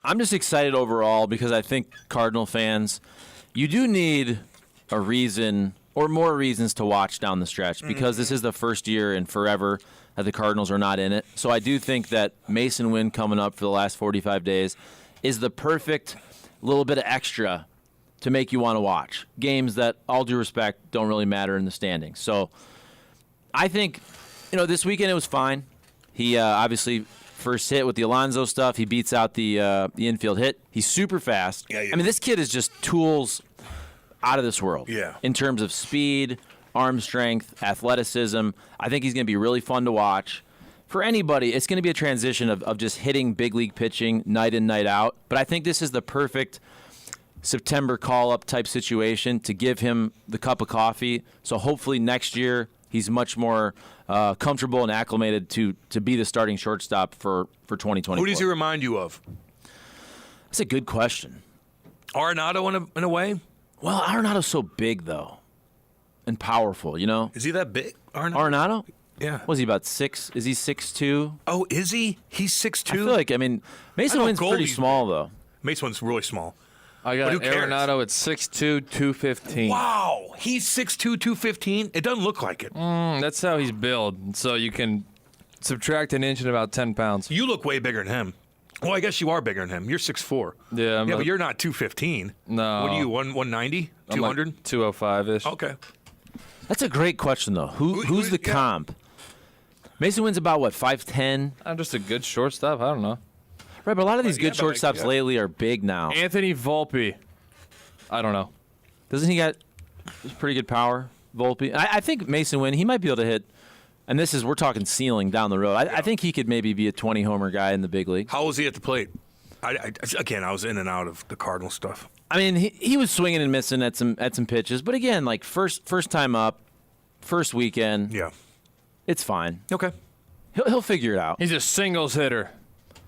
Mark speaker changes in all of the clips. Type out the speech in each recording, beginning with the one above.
Speaker 1: I'm just excited overall because I think Cardinal fans, you do need a reason or more reasons to watch down the stretch because this is the first year in forever that the Cardinals are not in it. So I do think that Mason Wynn coming up for the last 45 days is the perfect little bit of extra to make you want to watch games that, all due respect, don't really matter in the standings. So I think, this weekend it was fine. He obviously first hit with the Alonso stuff. He beats out the infield hit. He's super fast.
Speaker 2: Yeah.
Speaker 1: I mean, this kid is just tools out of this world.
Speaker 2: Yeah.
Speaker 1: In terms of speed, arm strength, athleticism. I think he's going to be really fun to watch. For anybody, it's going to be a transition of just hitting big league pitching night in, night out. But I think this is the perfect September call-up type situation to give him the cup of coffee. So hopefully next year he's much more comfortable and acclimated to be the starting shortstop for 2024.
Speaker 2: Who does he remind you of?
Speaker 1: That's a good question.
Speaker 2: Arenado in a way?
Speaker 1: Well, Arenado's so big, though, and powerful,
Speaker 2: Is he that big, Arenado?
Speaker 1: Arenado?
Speaker 2: Yeah.
Speaker 1: Was he about 6? Is he 6'2"?
Speaker 2: Oh, is he? He's 6'2"?
Speaker 1: I feel like, Mason Wynn's pretty small, though.
Speaker 2: Mason Wynn's really small.
Speaker 3: I got Arenado at 6'2", 215.
Speaker 2: Wow. He's 6'2", 215? It doesn't look like it.
Speaker 3: That's how he's built. So you can subtract an inch and about 10 pounds.
Speaker 2: You look way bigger than him. Well, I guess you are bigger than him. You're 6'4".
Speaker 3: Yeah.
Speaker 2: But you're not 215.
Speaker 3: No.
Speaker 2: What are you, 190? 200?
Speaker 3: 205-ish.
Speaker 2: Okay.
Speaker 1: That's a great question, though. Who's the comp? Mason Wynn's about, 5'10"?
Speaker 3: I'm just a good shortstop. I don't know.
Speaker 1: Right, but a lot of these good shortstops lately are big now.
Speaker 3: Anthony Volpe. I don't know.
Speaker 1: Doesn't he got pretty good power, Volpe? I think Mason Wynn, he might be able to hit, and we're talking ceiling down the road. I think he could maybe be a 20-homer guy in the big league.
Speaker 2: How was he at the plate? I was in and out of the Cardinal stuff.
Speaker 1: I mean, he was swinging and missing at some pitches, but again, first time up, first weekend.
Speaker 2: Yeah.
Speaker 1: It's fine.
Speaker 2: Okay.
Speaker 1: He'll figure it out.
Speaker 3: He's a singles hitter.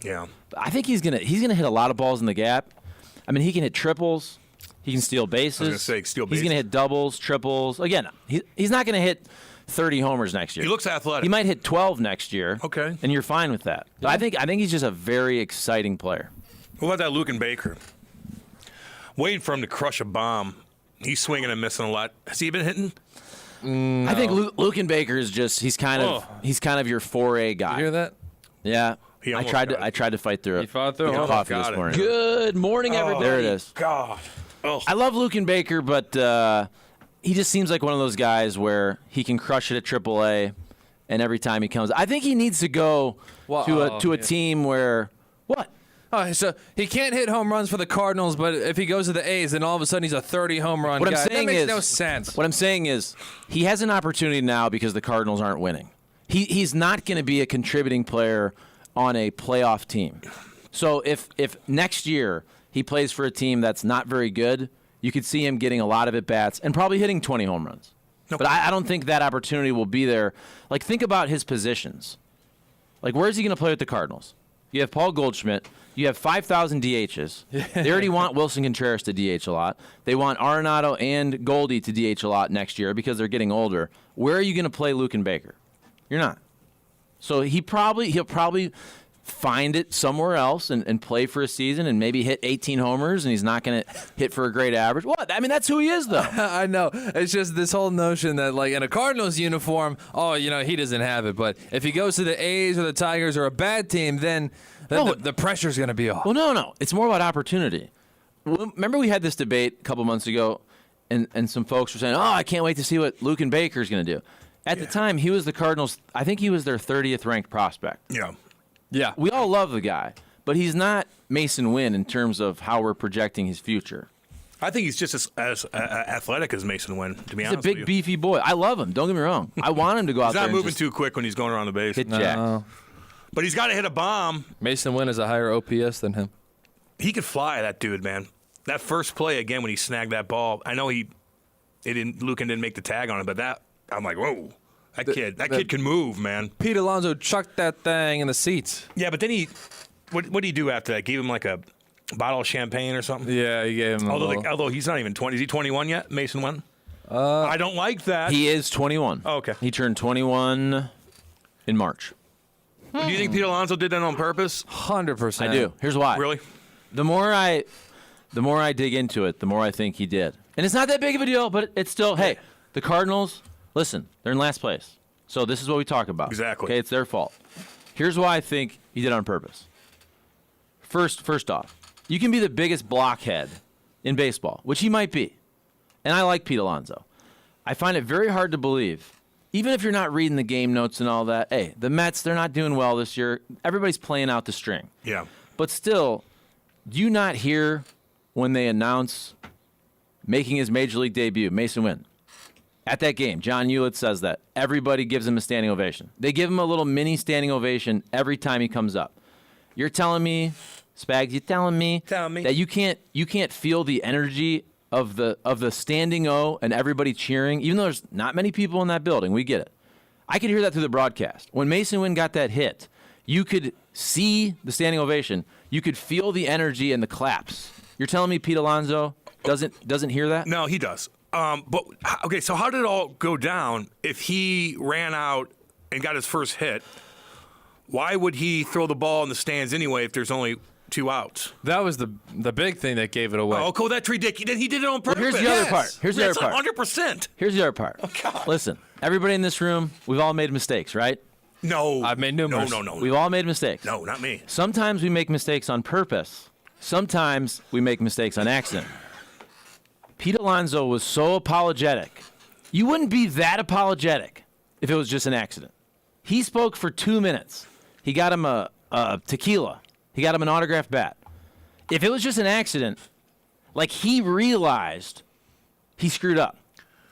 Speaker 2: Yeah.
Speaker 1: I think he's gonna hit a lot of balls in the gap. I mean, he can hit triples. He can steal bases.
Speaker 2: I was going to say, steal bases.
Speaker 1: He's going to hit doubles, triples. Again, he's not going to hit 30 homers next year.
Speaker 2: He looks athletic.
Speaker 1: He might hit 12 next year.
Speaker 2: Okay.
Speaker 1: And you're fine with that. Yeah. I think he's just a very exciting player.
Speaker 2: What about that Luken Baker? Waiting for him to crush a bomb. He's swinging and missing a lot. Has he been hitting?
Speaker 1: No. I think Luken Baker is just he's kind of your 4A guy.
Speaker 3: You hear that?
Speaker 1: Yeah. I tried to fight through it.
Speaker 3: You fought through it?
Speaker 1: Coffee this morning.
Speaker 4: Good morning, everybody.
Speaker 1: There it is.
Speaker 2: God. Oh.
Speaker 1: I love Luken Baker, but he just seems like one of those guys where he can crush it at AAA, and every time he comes, I think he needs to go to a team where what?
Speaker 3: Oh, so he can't hit home runs for the Cardinals, but if he goes to the A's, then all of a sudden he's a 30 home run guy. That makes no sense.
Speaker 1: What I'm saying is he has an opportunity now because the Cardinals aren't winning. He's not going to be a contributing player on a playoff team. So if next year he plays for a team that's not very good, you could see him getting a lot of at-bats and probably hitting 20 home runs. But I don't think that opportunity will be there. Like, think about his positions. Like, where is he going to play with the Cardinals? You have Paul Goldschmidt. You have 5,000 DHs. They already want Wilson Contreras to DH a lot. They want Arenado and Goldie to DH a lot next year because they're getting older. Where are you going to play Luken Baker? You're not. So he'll probably find it somewhere else and play for a season and maybe hit 18 homers, and he's not going to hit for a great average. What? I mean, that's who he is, though.
Speaker 3: I know. It's just this whole notion that, like, in a Cardinals uniform, he doesn't have it. But if he goes to the A's or the Tigers or a bad team, then the pressure's going to be off.
Speaker 1: Well, no. It's more about opportunity. Remember we had this debate a couple months ago, and some folks were saying, I can't wait to see what Luken Baker's going to do. At the time, he was the Cardinals. I think he was their 30th ranked prospect.
Speaker 2: Yeah.
Speaker 1: We all love the guy, but he's not Mason Wynn in terms of how we're projecting his future.
Speaker 2: I think he's just as athletic as Mason Wynn, to be honest with you.
Speaker 1: He's a big, beefy boy. I love him. Don't get me wrong. I want him to go out there.
Speaker 2: He's not moving too quick when he's going around the base.
Speaker 1: Hit jack.
Speaker 2: But he's got to hit a bomb.
Speaker 3: Mason Wynn is a higher OPS than him.
Speaker 2: He could fly, that dude, man. That first play, again, when he snagged that ball, I know Luken didn't make the tag on it, but I'm like, whoa. That kid can move, man.
Speaker 3: Pete Alonso chucked that thing in the seats.
Speaker 2: Yeah, but then what did he do after that? Gave him like a bottle of champagne or something?
Speaker 3: Yeah, he gave him
Speaker 2: although he's not even 20. Is he 21 yet, Mason Wynn? I don't like that.
Speaker 1: He is 21.
Speaker 2: Oh, okay.
Speaker 1: He turned 21 in March.
Speaker 2: Do you think Pete Alonso did that on purpose?
Speaker 3: 100%.
Speaker 1: I do. Here's why.
Speaker 2: Really?
Speaker 1: the more I dig into it, the more I think he did. And it's not that big of a deal, but it's still, hey, the Cardinals, listen, they're in last place. So this is what we talk about.
Speaker 2: Exactly.
Speaker 1: Okay, it's their fault. Here's why I think he did it on purpose. First off, you can be the biggest blockhead in baseball, which he might be. And I like Pete Alonso. I find it very hard to believe, even if you're not reading the game notes and all that, hey, the Mets, they're not doing well this year. Everybody's playing out the string.
Speaker 2: Yeah.
Speaker 1: But still, do you not hear when they announce making his Major League debut, Mason Wynn? At that game, John Hewlett says that. Everybody gives him a standing ovation. They give him a little mini standing ovation every time he comes up. You're telling me, Spags, you're telling me that you can't feel the energy of the standing O and everybody cheering, even though there's not many people in that building. We get it. I could hear that through the broadcast. When Mason Wynn got that hit, you could see the standing ovation. You could feel the energy and the claps. You're telling me Pete Alonso doesn't hear that?
Speaker 2: No, he does. But okay, so how did it all go down? If he ran out and got his first hit, why would he throw the ball in the stands anyway if there's only 2 outs?
Speaker 3: That was the big thing that gave it away.
Speaker 2: Oh, cool, that's ridiculous. He did it on purpose.
Speaker 1: Well, here's the other part. Here's the other part.
Speaker 2: 100%.
Speaker 1: Here's the other part.
Speaker 2: Oh, God.
Speaker 1: Listen, everybody in this room, we've all made mistakes, right?
Speaker 2: No.
Speaker 3: I've made numerous.
Speaker 2: No.
Speaker 1: We've all made mistakes.
Speaker 2: No, not me.
Speaker 1: Sometimes we make mistakes on purpose. Sometimes we make mistakes on accident. Pete Alonso was so apologetic. You wouldn't be that apologetic if it was just an accident. He spoke for 2 minutes. He got him a tequila. He got him an autographed bat. If it was just an accident, like he realized he screwed up.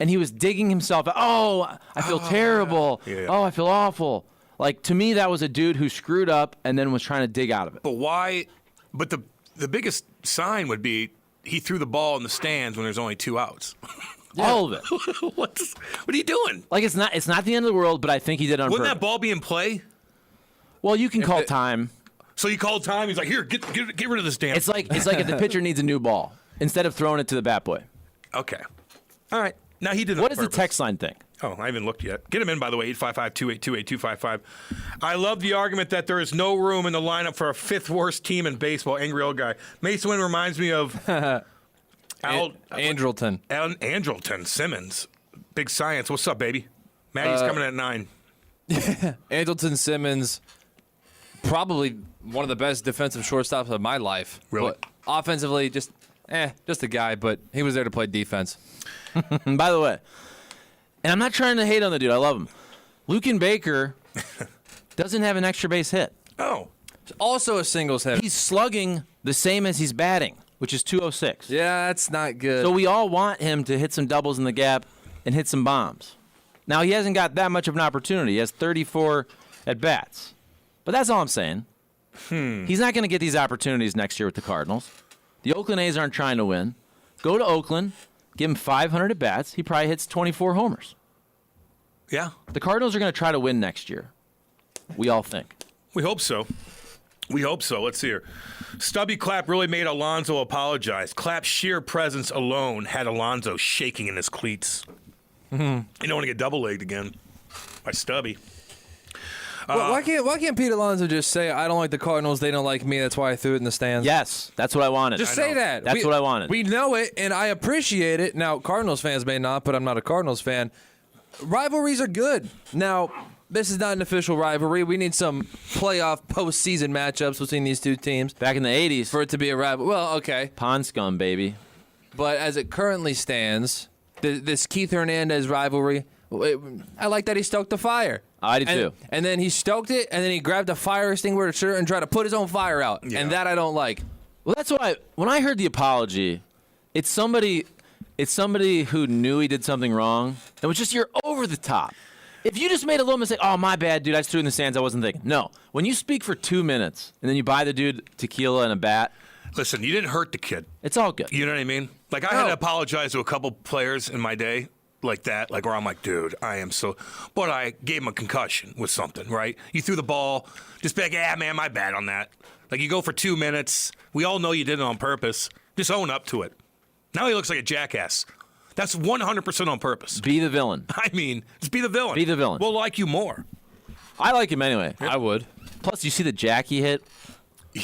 Speaker 1: And he was digging himself out. Oh, I feel terrible.
Speaker 2: Yeah.
Speaker 1: Oh, I feel awful. Like, to me, that was a dude who screwed up and then was trying to dig out of it.
Speaker 2: But why? But the biggest sign would be he threw the ball in the stands when there's only 2 outs.
Speaker 1: All of it.
Speaker 2: What are you doing?
Speaker 1: Like, it's not the end of the world, but I think he did it on
Speaker 2: Wouldn't
Speaker 1: purpose.
Speaker 2: that ball be in play?
Speaker 1: Well, you can call time.
Speaker 2: So you called time. He's like, here, get rid of this damn.
Speaker 1: It's like if the pitcher needs a new ball instead of throwing it to the bat boy.
Speaker 2: Okay. All right. Now he did it
Speaker 1: What
Speaker 2: on
Speaker 1: does the
Speaker 2: purpose.
Speaker 1: text line think?
Speaker 2: Oh, I haven't looked yet. Get him in, by the way, 855-282-8255. I love the argument that there is no room in the lineup for a 5th worst team in baseball. Angry old guy. Mason Wynn reminds me of
Speaker 3: Andrelton.
Speaker 2: Andrelton Simmons. Big science. What's up, baby? Maggie's coming at 9.
Speaker 3: Andrelton Simmons, probably one of the best defensive shortstops of my life.
Speaker 2: Really?
Speaker 3: But offensively, just a guy, but he was there to play defense.
Speaker 1: And by the way, and I'm not trying to hate on the dude. I love him. Luken Baker doesn't have an extra base hit.
Speaker 2: Oh.
Speaker 3: Also a singles hitter.
Speaker 1: He's slugging the same as he's batting, which is 206.
Speaker 3: Yeah, that's not good.
Speaker 1: So we all want him to hit some doubles in the gap and hit some bombs. Now, he hasn't got that much of an opportunity. He has 34 at-bats. But that's all I'm saying. He's not going to get these opportunities next year with the Cardinals. The Oakland A's aren't trying to win. Go to Oakland, give him 500 at-bats. He probably hits 24 homers.
Speaker 2: Yeah.
Speaker 1: The Cardinals are going to try to win next year. We all think.
Speaker 2: We hope so. We hope so. Let's see here. Stubby Clapp really made Alonso apologize. Clapp's sheer presence alone had Alonso shaking in his cleats. You don't want to get double-legged again by Stubby.
Speaker 3: Why can't Pete Alonso just say, I don't like the Cardinals, they don't like me, that's why I threw it in the stands?
Speaker 1: Yes, that's what I wanted.
Speaker 3: Just say that.
Speaker 1: That's what I wanted.
Speaker 3: We know it, and I appreciate it. Now, Cardinals fans may not, but I'm not a Cardinals fan. Rivalries are good. Now, this is not an official rivalry. We need some playoff postseason matchups between these two teams
Speaker 1: Back in the 80s,
Speaker 3: for it to be a rival. Well, okay.
Speaker 1: Pond Scum, baby.
Speaker 3: But as it currently stands, this Keith Hernandez rivalry, I like that he stoked the fire.
Speaker 1: I do too.
Speaker 3: And then he stoked it, and then he grabbed a fire extinguisher and tried to put his own fire out.
Speaker 2: Yeah.
Speaker 3: And that I don't like.
Speaker 1: Well, that's why when I heard the apology, it's somebody who knew he did something wrong. It was just you're over the top. If you just made a little mistake, oh, my bad, dude, I just threw it in the stands, I wasn't thinking. No. When you speak for 2 minutes and then you buy the dude tequila and a bat,
Speaker 2: Listen, you didn't hurt the kid.
Speaker 1: it's all good.
Speaker 2: You know what I mean? Like, I had to apologize to a couple players in my day like that, like where I'm like, dude, I am so. But I gave him a concussion with something, right? You threw the ball, just be like, yeah, man, my bad on that. Like, you go for 2 minutes. We all know you did it on purpose. Just own up to it. Now he looks like a jackass. That's 100% on purpose.
Speaker 1: Be the villain.
Speaker 2: I mean, just be the villain.
Speaker 1: Be the villain.
Speaker 2: We'll like you more.
Speaker 1: I like him anyway.
Speaker 3: I would.
Speaker 1: Plus, you see the jack he hit?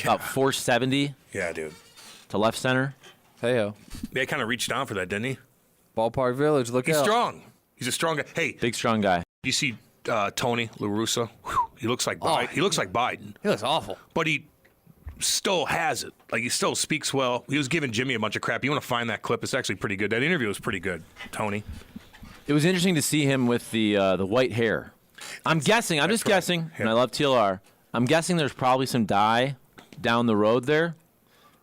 Speaker 1: About 470.
Speaker 2: Yeah, dude.
Speaker 1: to left center.
Speaker 3: Hey-o.
Speaker 2: They kind of reached down for that, didn't he?
Speaker 3: Ballpark Village, look
Speaker 2: He's
Speaker 3: out.
Speaker 2: strong. He's a strong guy. Hey,
Speaker 1: Big, strong guy.
Speaker 2: you see Tony La Russa? He looks like he looks like Biden,
Speaker 3: He looks awful.
Speaker 2: but he still has it. Like, he still speaks well. He was giving Jimmy a bunch of crap. You want to find that clip? It's actually pretty good. That interview was pretty good, Tony.
Speaker 1: It was interesting to see him with the white hair. I'm guessing. I'm just guessing, and I love TLR. I'm guessing there's probably some dye down the road there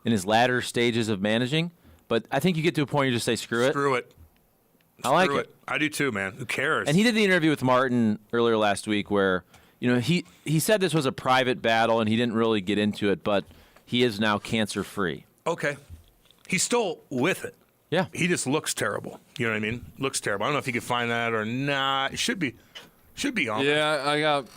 Speaker 1: in his latter stages of managing. But I think you get to a point you just say, screw it.
Speaker 2: Screw it.
Speaker 1: I like
Speaker 2: Screw
Speaker 1: it.
Speaker 2: I do too, man. Who cares?
Speaker 1: And he did the interview with Martin earlier last week where, he said this was a private battle and he didn't really get into it, but he is now cancer-free.
Speaker 2: Okay. He's still with it.
Speaker 1: Yeah.
Speaker 2: He just looks terrible. You know what I mean? Looks terrible. I don't know if you can find that or not. It should be on.
Speaker 3: Yeah, I got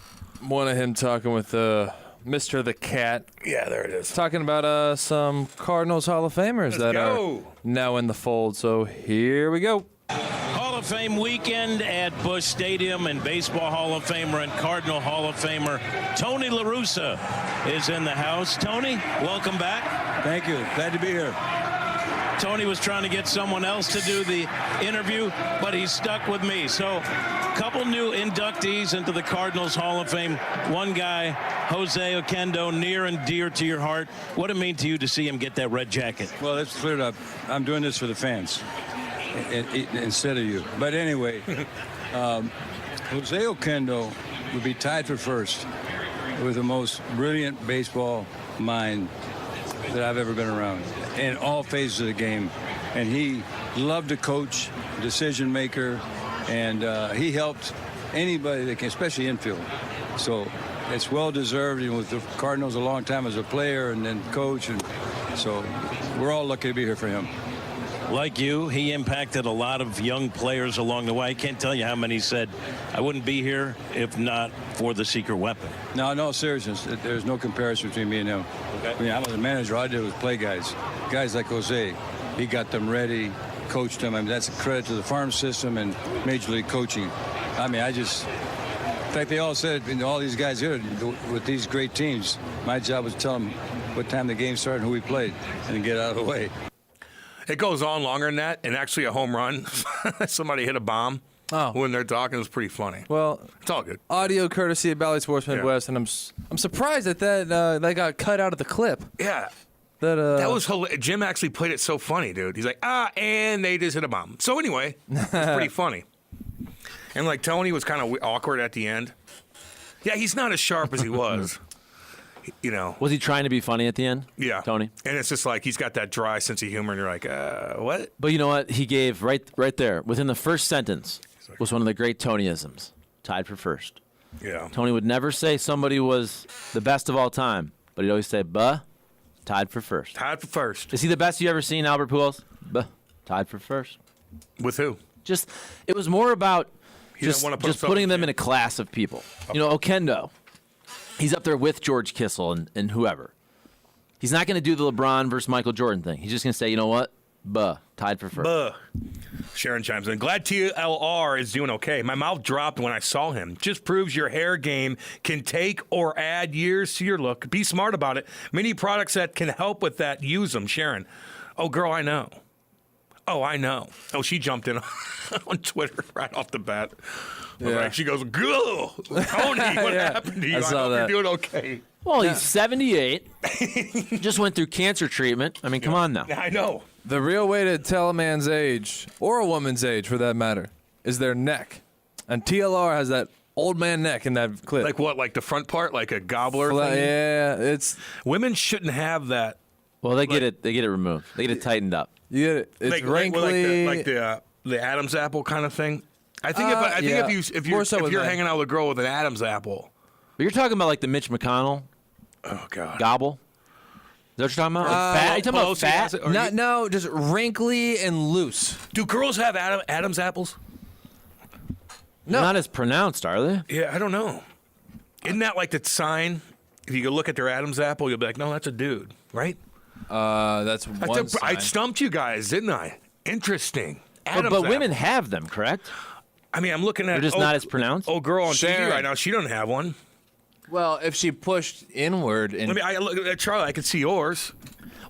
Speaker 3: one of him talking with Mr. the Cat.
Speaker 2: Yeah, there it is.
Speaker 3: Talking about some Cardinals Hall of Famers that are now in the fold. So here we go.
Speaker 4: Hall of Fame weekend at Busch Stadium, and Baseball Hall of Famer and Cardinal Hall of Famer Tony La Russa is in the house. Tony, welcome back.
Speaker 5: Thank you. Glad to be here.
Speaker 4: Tony was trying to get someone else to do the interview, but he's stuck with me. So, a couple new inductees into the Cardinals Hall of Fame. One guy, Jose Oquendo, near and dear to your heart. What did it mean to you to see him get that red jacket?
Speaker 5: Well, let's clear it up. I'm doing this for the fans instead of you. But anyway, Jose Oquendo would be tied for first with the most brilliant baseball mind that I've ever been around in all phases of the game. And he loved to coach, decision maker, and he helped anybody that can, especially infield. So it's well deserved. He was with the Cardinals a long time as a player and then coach, and so we're all lucky to be here for him.
Speaker 4: Like you, he impacted a lot of young players along the way. I can't tell you how many said, I wouldn't be here if not for the secret weapon.
Speaker 5: No, seriousness, there's no comparison between me and him. Okay. I mean, I was a manager. All I did was play guys. Guys like Jose, he got them ready, coached them. I mean, that's a credit to the farm system and Major League coaching. I mean, in fact, they all said, all these guys here with these great teams, my job was to tell them what time the game started and who we played and get out of the way.
Speaker 2: It goes on longer than that, and actually a home run. Somebody hit a bomb when they're talking. It was pretty funny.
Speaker 3: Well,
Speaker 2: it's all good.
Speaker 3: Audio courtesy of Bally Sports Midwest, and I'm surprised that that got cut out of the clip.
Speaker 2: Yeah.
Speaker 3: That
Speaker 2: was hilarious. Jim actually played it so funny, dude. He's like, and they just hit a bomb. So anyway, it was pretty funny. And like Tony was kind of awkward at the end. Yeah, he's not as sharp as he was.
Speaker 1: Was he trying to be funny at the end?
Speaker 2: Yeah.
Speaker 1: Tony?
Speaker 2: And it's just like he's got that dry sense of humor, and you're like, what?
Speaker 1: But you know what? He gave right there, within the first sentence, was one of the great Tonyisms. Tied for first.
Speaker 2: Yeah.
Speaker 1: Tony would never say somebody was the best of all time, but he'd always say, tied for first.
Speaker 2: Tied for first.
Speaker 1: Is he the best you ever seen, Albert Pujols? Tied for first.
Speaker 2: With who?
Speaker 1: It was more about just putting them
Speaker 2: in
Speaker 1: in a class of people. Oquendo. He's up there with George Kissel and whoever. He's not going to do the LeBron versus Michael Jordan thing. He's just going to say, you know what? Tied for first.
Speaker 2: Sharon chimes in. Glad TLR is doing okay. My mouth dropped when I saw him. Just proves your hair game can take or add years to your look. Be smart about it. Many products that can help with that, use them. Sharon. Oh, girl, I know. Oh, she jumped in on Twitter right off the bat. Yeah. Right. She goes, "Go, Tony, what happened to you?
Speaker 3: I saw that.
Speaker 2: You're doing okay."
Speaker 1: Well, he's 78. Just went through cancer treatment. I mean, come on now.
Speaker 2: I know.
Speaker 3: The real way to tell a man's age, or a woman's age for that matter, is their neck. And TLR has that old man neck in that clip.
Speaker 2: Like what? Like the front part? Like a gobbler thing?
Speaker 3: Yeah, it's...
Speaker 2: Women shouldn't have that.
Speaker 1: Well, they get it removed. They get it tightened up.
Speaker 3: You get it. It's wrinkly.
Speaker 2: Like the Adam's apple kind of thing. I think if you're hanging out with a girl with an Adam's apple.
Speaker 1: But you're talking about like the Mitch McConnell.
Speaker 2: Oh God.
Speaker 1: Gobble. Is that what you're talking about? Fat? Are you talking about fat?
Speaker 3: No, just wrinkly and loose.
Speaker 2: Do girls have Adam's apples?
Speaker 1: No. Not as pronounced, are they?
Speaker 2: Yeah, I don't know. Isn't that like the sign? If you go look at their Adam's apple, you'll be like, no, that's a dude, right?
Speaker 3: That's one sign.
Speaker 2: I stumped you guys, didn't I? Interesting.
Speaker 1: But women have them, correct?
Speaker 2: I mean, I'm looking at...
Speaker 1: They're just not as pronounced?
Speaker 2: Oh, girl on
Speaker 3: Sharon.
Speaker 2: TV right now, she doesn't have one.
Speaker 3: Well, if she pushed inward...
Speaker 2: Charlie, I can see yours.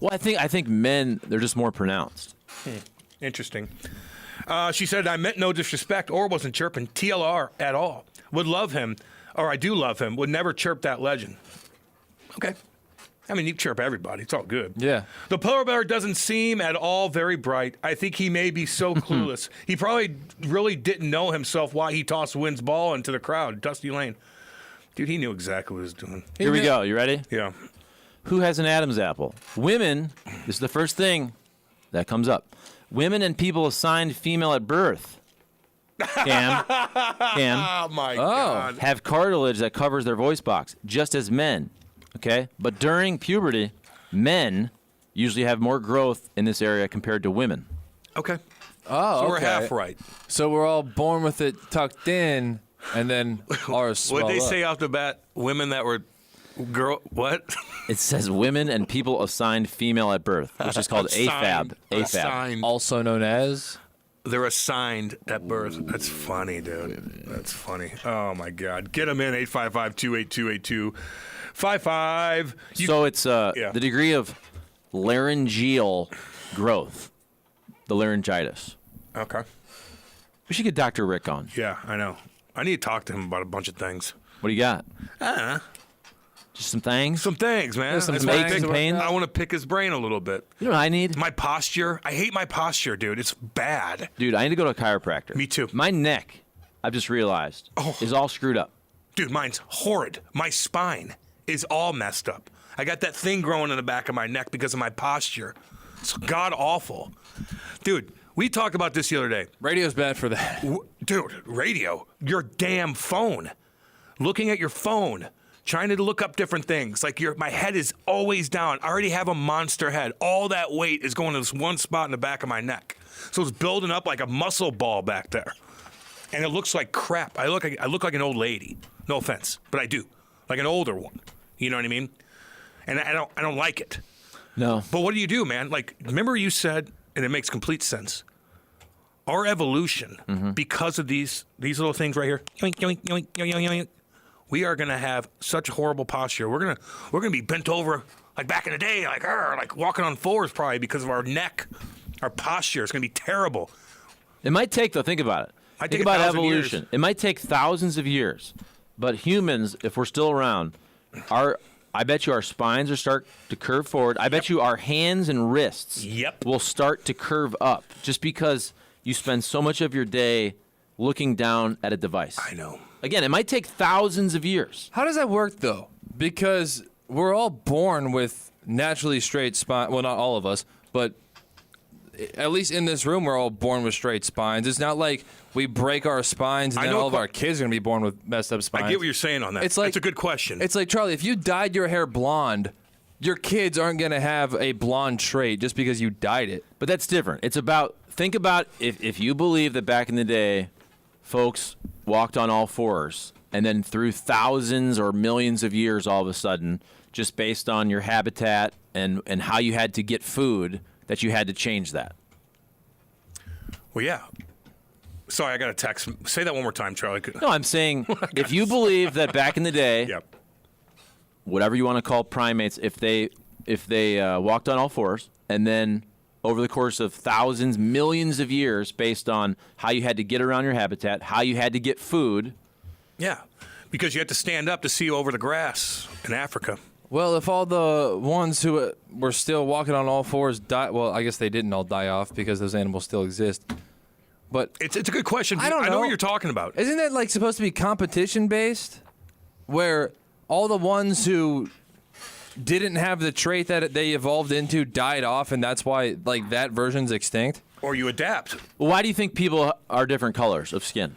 Speaker 1: Well, I think men, they're just more pronounced.
Speaker 2: Interesting. She said, I meant no disrespect or wasn't chirping TLR at all. Would love him, or I do love him, would never chirp that legend. Okay. I mean, you chirp everybody. It's all good.
Speaker 3: Yeah.
Speaker 2: The polar bear doesn't seem at all very bright. I think he may be so clueless. He probably really didn't know himself why he tossed Wynn's ball into the crowd. Dusty Lane. Dude, he knew exactly what he was doing.
Speaker 1: Here we go. You ready?
Speaker 2: Yeah.
Speaker 1: Who has an Adam's apple? Women, this is the first thing that comes up. Women and people assigned female at birth. Cam,
Speaker 2: Oh, my God.
Speaker 1: have cartilage that covers their voice box, just as men. Okay? But during puberty, men usually have more growth in this area compared to women.
Speaker 2: Okay.
Speaker 3: Oh,
Speaker 2: So we're
Speaker 3: okay.
Speaker 2: half right.
Speaker 3: So we're all born with it tucked in, and then ours swell
Speaker 2: What did they
Speaker 3: up.
Speaker 2: say off the bat? Women that were what?
Speaker 1: It says women and people assigned female at birth, which is called AFAB. AFAB.
Speaker 2: Assigned.
Speaker 3: Also known as?
Speaker 2: They're assigned at birth. That's funny, dude. That's funny. Oh, my God. Get them in, 855-282-8255.
Speaker 1: So it's the degree of laryngeal growth, the laryngitis.
Speaker 2: Okay.
Speaker 1: We should get Dr. Rick on.
Speaker 2: Yeah, I know. I need to talk to him about a bunch of things.
Speaker 1: What do you got?
Speaker 2: I don't know.
Speaker 1: Just some things?
Speaker 2: Some things, man.
Speaker 1: Some
Speaker 2: That's why
Speaker 1: aches and pains?
Speaker 2: I want to pick his brain a little bit.
Speaker 1: You know what I need?
Speaker 2: My posture. I hate my posture, dude. It's bad.
Speaker 1: Dude, I need to go to a chiropractor.
Speaker 2: Me too.
Speaker 1: My neck, I've just realized, is all screwed up.
Speaker 2: Dude, mine's horrid. My spine is all messed up. I got that thing growing in the back of my neck because of my posture. It's god awful. Dude, we talked about this the other day.
Speaker 3: Radio's bad for that.
Speaker 2: Dude, radio, your damn phone. Looking at your phone, trying to look up different things. Like my head is always down. I already have a monster head. All that weight is going to this one spot in the back of my neck. So it's building up like a muscle ball back there. And it looks like crap. I look like an old lady. No offense, but I do. Like an older one. You know what I mean? And I don't like it.
Speaker 1: No.
Speaker 2: But what do you do, man? Like, remember you said, and it makes complete sense, our evolution, because of these little things right here, yoink, yoink, yoink, yoink, yoink, yoink, we are gonna have such horrible posture. We're gonna be bent over like back in the day, like walking on fours probably because of our neck. Our posture is gonna be terrible.
Speaker 1: It might take, though, think about it.
Speaker 2: Might
Speaker 1: Think
Speaker 2: take
Speaker 1: about
Speaker 2: 1,000
Speaker 1: evolution.
Speaker 2: years.
Speaker 1: It might take thousands of years. But humans, if we're still around, I bet you our spines will start to curve forward. I bet you our hands and wrists will start to curve up just because you spend so much of your day looking down at a device.
Speaker 2: I know.
Speaker 1: Again, it might take thousands of years.
Speaker 3: How does that work, though? Because we're all born with naturally straight spine. Well, not all of us, but at least in this room, we're all born with straight spines. It's not like we break our spines and then all of our kids are going to be born with messed up spines.
Speaker 2: I get what you're saying on that.
Speaker 3: It's like,
Speaker 2: that's a good question.
Speaker 3: It's like, Charlie, if you dyed your hair blonde, your kids aren't going to have a blonde trait just because you dyed it.
Speaker 1: But that's different. It's about, think about if you believe that back in the day, folks walked on all fours, and then through thousands or millions of years, all of a sudden, just based on your habitat and how you had to get food, that you had to change that.
Speaker 2: Well, yeah. Sorry, I got a text. Say that one more time, Charlie.
Speaker 1: No, I'm saying if you believe that back in the day, whatever you want to call primates, if they walked on all fours, and then over the course of thousands, millions of years, based on how you had to get around your habitat, how you had to get food.
Speaker 2: Yeah, because you had to stand up to see over the grass in Africa.
Speaker 3: Well, if all the ones who were still walking on all fours die, well, I guess they didn't all die off because those animals still exist. But
Speaker 2: it's a good question.
Speaker 3: I don't know.
Speaker 2: I know what you're talking about.
Speaker 3: Isn't that like supposed to be competition based, where all the ones who didn't have the trait that they evolved into died off, and that's why like that version's extinct?
Speaker 2: Or you adapt.
Speaker 1: Why do you think people are different colors of skin?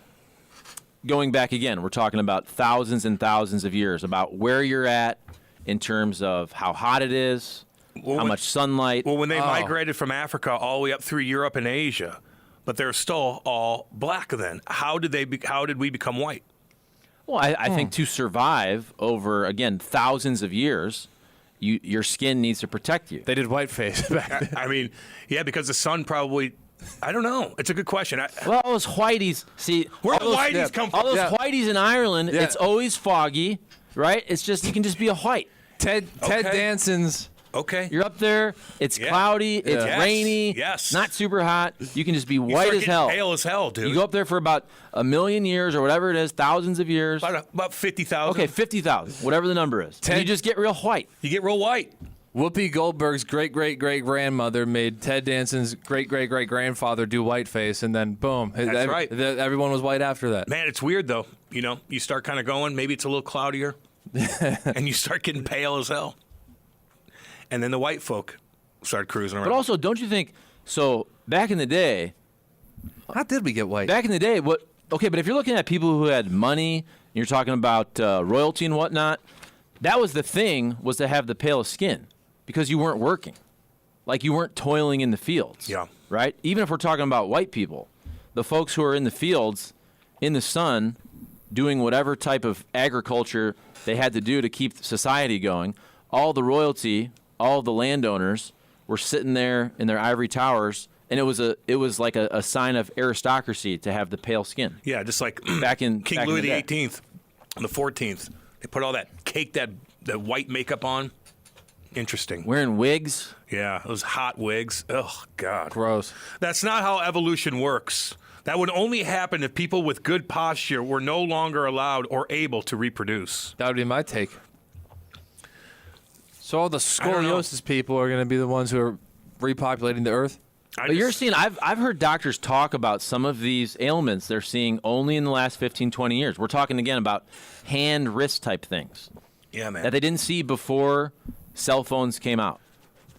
Speaker 1: Going back again, we're talking about thousands and thousands of years, about where you're at in terms of how hot it is, how much sunlight.
Speaker 2: Well, when they migrated from Africa all the way up through Europe and Asia, but they're still all black then. How did we become white?
Speaker 1: Well, I think to survive over, again, thousands of years, your skin needs to protect you.
Speaker 3: They did whiteface back then.
Speaker 2: I mean, yeah, because the sun probably... I don't know. It's a good question.
Speaker 1: Well, all those whiteys, see...
Speaker 2: Where do whiteys come from?
Speaker 1: All those whiteys in Ireland, it's always foggy, right? It's just, you can just be a white.
Speaker 3: Ted Danson's
Speaker 2: Okay.
Speaker 1: You're up there. It's cloudy. It's rainy.
Speaker 2: Yes.
Speaker 1: Not super hot. You can just be white as hell.
Speaker 2: Pale as hell, dude.
Speaker 1: You go up there for about 1,000,000 years or whatever it is, thousands of years.
Speaker 2: About 50,000.
Speaker 1: Okay, 50,000, whatever the number is. And you just get real white.
Speaker 2: You get real white.
Speaker 3: Whoopi Goldberg's great-great-great-grandmother made Ted Danson's great-great-great-grandfather do whiteface, and then boom.
Speaker 2: That's right.
Speaker 3: Everyone was white after that.
Speaker 2: Man, it's weird, though. You know, you start kind of going, maybe it's a little cloudier, and you start getting pale as hell. And then the white folk start cruising around.
Speaker 1: But also, don't you think, so back in the day.
Speaker 3: How did we get white?
Speaker 1: Back in the day, okay, but if you're looking at people who had money, and you're talking about royalty and whatnot, that was the thing, was to have the palest skin. Because you weren't working. Like you weren't toiling in the fields.
Speaker 2: Yeah.
Speaker 1: Right? Even if we're talking about white people, the folks who are in the fields, in the sun, doing whatever type of agriculture they had to do to keep society going, all the royalty, all the landowners were sitting there in their ivory towers, and it was like a sign of aristocracy to have the pale skin.
Speaker 2: Yeah, just like
Speaker 1: King
Speaker 2: Louis the 18th, the 14th. They put all that that white makeup on. Interesting.
Speaker 1: Wearing wigs.
Speaker 2: Yeah, those hot wigs. Oh, God.
Speaker 3: Gross.
Speaker 2: That's not how evolution works. That would only happen if people with good posture were no longer allowed or able to reproduce.
Speaker 3: That would be my take. So all the scoliosis people are going to be the ones who are repopulating the earth?
Speaker 1: But you're seeing, I've heard doctors talk about some of these ailments they're seeing only in the last 15, 20 years. We're talking again about hand, wrist type things.
Speaker 2: Yeah, man.
Speaker 1: That they didn't see before cell phones came out.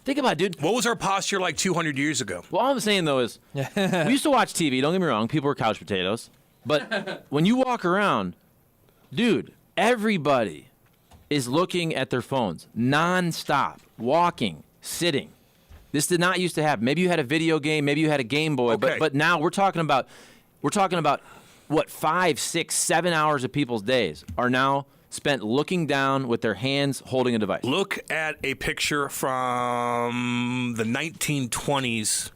Speaker 1: Think about it, dude.
Speaker 2: What was our posture like 200 years ago?
Speaker 1: Well, all I'm saying, though, is we used to watch TV. Don't get me wrong. People were couch potatoes. But when you walk around, dude, everybody is looking at their phones nonstop, walking, sitting. This did not used to happen. Maybe you had a video game. Maybe you had a Game Boy.
Speaker 2: Okay.
Speaker 1: But now we're talking about what, 5, 6, 7 hours of people's days are now spent looking down with their hands holding a device.
Speaker 2: Look at a picture from the 1920s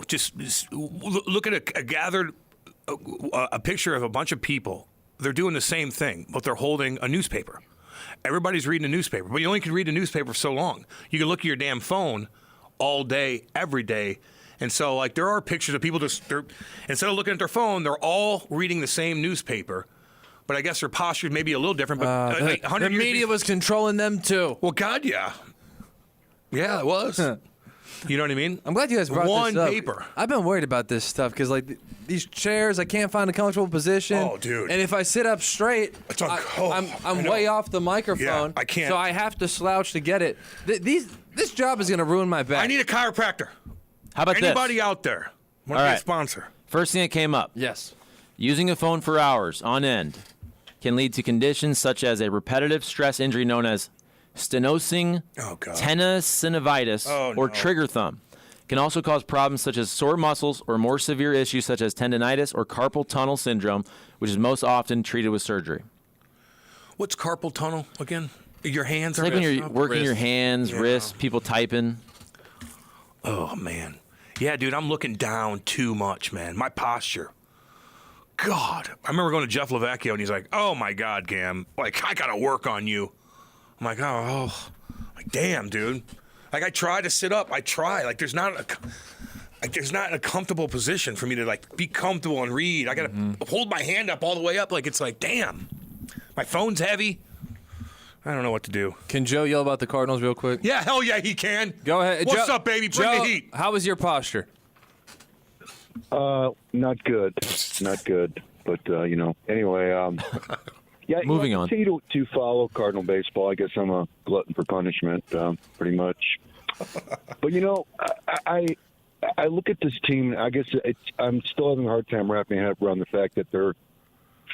Speaker 2: just look at a picture of a bunch of people. They're doing the same thing, but they're holding a newspaper. Everybody's reading a newspaper, but you only can read a newspaper for so long. You can look at your damn phone all day, every day. And so, like, there are pictures of people instead of looking at their phone, they're all reading the same newspaper. But I guess their posture may be a little different. But
Speaker 3: the media was controlling them, too.
Speaker 2: Well, God, yeah. Yeah, it was. You know what I mean?
Speaker 3: I'm glad you guys brought this up.
Speaker 2: One paper.
Speaker 3: I've been worried about this stuff because, like, these chairs, I can't find a comfortable position.
Speaker 2: Oh, dude.
Speaker 3: And if I sit up straight, I'm way off the microphone.
Speaker 2: Yeah, I can't.
Speaker 3: So I have to slouch to get it. This job is going to ruin my back.
Speaker 2: I need a chiropractor.
Speaker 1: How about
Speaker 2: Anybody
Speaker 1: this?
Speaker 2: out there want
Speaker 1: All
Speaker 2: to be
Speaker 1: right.
Speaker 2: a sponsor?
Speaker 1: First thing that came up.
Speaker 3: Yes.
Speaker 1: Using a phone for hours on end can lead to conditions such as a repetitive stress injury known as stenosing tenosynovitis or trigger thumb. Can also cause problems such as sore muscles or more severe issues such as tendinitis or carpal tunnel syndrome, which is most often treated with surgery.
Speaker 2: What's carpal tunnel again? Your hands
Speaker 1: It's
Speaker 2: are
Speaker 1: like when you're working your hands, wrists, people typing.
Speaker 2: Oh, man. Yeah, dude, I'm looking down too much, man. My posture. God. I remember going to Jeff Lavecchio, and he's like, oh, my God, Gam. Like, I got to work on you. I'm like, oh. Like, damn, dude. Like, I try to sit up. I try. Like, there's not a comfortable position for me to, like, be comfortable and read. I got to hold my hand up all the way up. Like, it's like, damn. My phone's heavy. I don't know what to do.
Speaker 3: Can Joe yell about the Cardinals real quick?
Speaker 2: Yeah, hell yeah, he can.
Speaker 3: Go ahead.
Speaker 2: What's
Speaker 3: Joe,
Speaker 2: up, baby? Bring
Speaker 3: Joe,
Speaker 2: the heat.
Speaker 3: How was your posture?
Speaker 6: Not good. Not good. But, anyway, yeah,
Speaker 1: Moving on.
Speaker 6: I continue to follow Cardinal baseball. I guess I'm a glutton for punishment, pretty much. But, I look at this team, I guess I'm still having a hard time wrapping my head around the fact that they're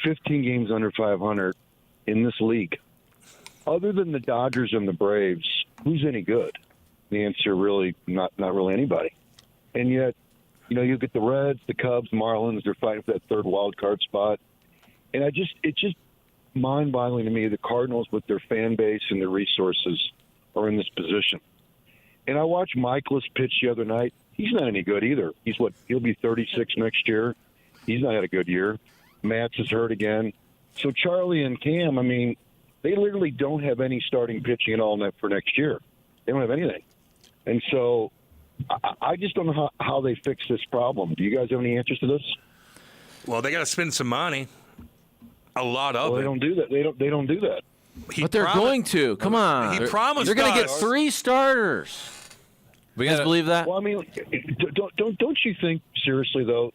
Speaker 6: 15 games under 500 in this league. Other than the Dodgers and the Braves, who's any good? The answer really, not really anybody. And yet, you get the Reds, the Cubs, Marlins, they're fighting for that third wild card spot. And it's just mind-boggling to me the Cardinals with their fan base and their resources are in this position. And I watched Michaelis pitch the other night. He's not any good either. He'll be 36 next year. He's not had a good year. Matz is hurt again. So Charlie and Cam, They literally don't have any starting pitching at all for next year. They don't have anything. And so I just don't know how they fix this problem. Do you guys have any answers to this?
Speaker 2: Well, they got to spend some money. A lot of
Speaker 6: Well,
Speaker 2: it.
Speaker 6: they don't do that. They don't do that.
Speaker 1: But they're going to. Come on.
Speaker 2: He promised
Speaker 1: They're going to get
Speaker 2: us.
Speaker 1: 3 starters. You guys believe that?
Speaker 6: Well, I mean, don't you think, seriously, though,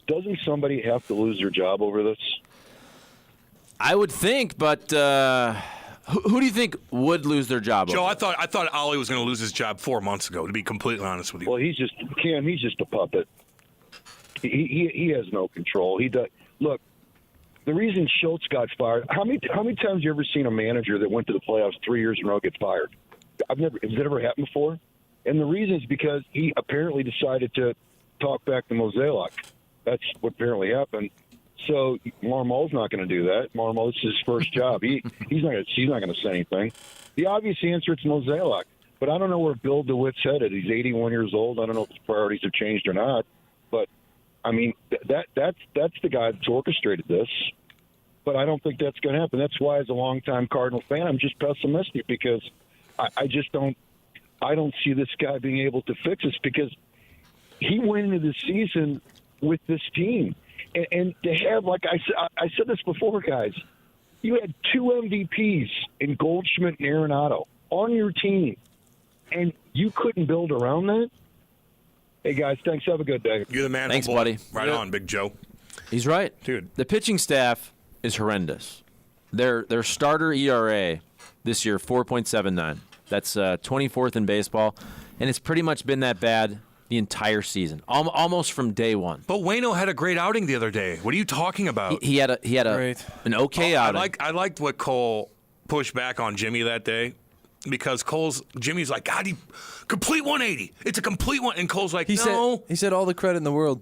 Speaker 6: doesn't somebody have to lose their job over this?
Speaker 1: I would think, but who do you think would lose their job?
Speaker 2: Joe,
Speaker 1: over?
Speaker 2: I thought Ollie was going to lose his job 4 months ago, to be completely honest with you.
Speaker 6: Well, he's just a puppet. He has no control. He does. Look, the reason Schultz got fired. How many times have you ever seen a manager that went to the playoffs 3 years in a row get fired? Has it ever happened before? And the reason is because he apparently decided to talk back to Mozeliak. That's what apparently happened. So Marmol's not going to do that. Marmol, this is his first job. He's not going to say anything. The obvious answer, it's Mozeliak. But I don't know where Bill DeWitt's headed. He's 81 years old. I don't know if his priorities have changed or not. But I mean, that's the guy that's orchestrated this. But I don't think that's going to happen. That's why, as a longtime Cardinal fan, I'm just pessimistic because I just don't. I don't see this guy being able to fix this because he went into the season with this team. And to have, like I said this before, guys, you had 2 MVPs in Goldschmidt and Arenado on your team, and you couldn't build around that? Hey, guys, thanks. Have a good day.
Speaker 2: You're the man.
Speaker 1: Thanks,
Speaker 2: boy.
Speaker 1: buddy.
Speaker 2: Right on, Big Joe.
Speaker 1: He's right.
Speaker 2: Dude.
Speaker 1: The pitching staff is horrendous. Their starter ERA this year, 4.79. That's 24th in baseball, and it's pretty much been that bad the entire season, almost from day one.
Speaker 2: But Waino had a great outing the other day. What are you talking about?
Speaker 1: He had an okay outing.
Speaker 2: I liked what Cole pushed back on Jimmy that day because Jimmy's like, God, he complete 180. It's a complete one. And Cole's like, no.
Speaker 3: He said all the credit in the world.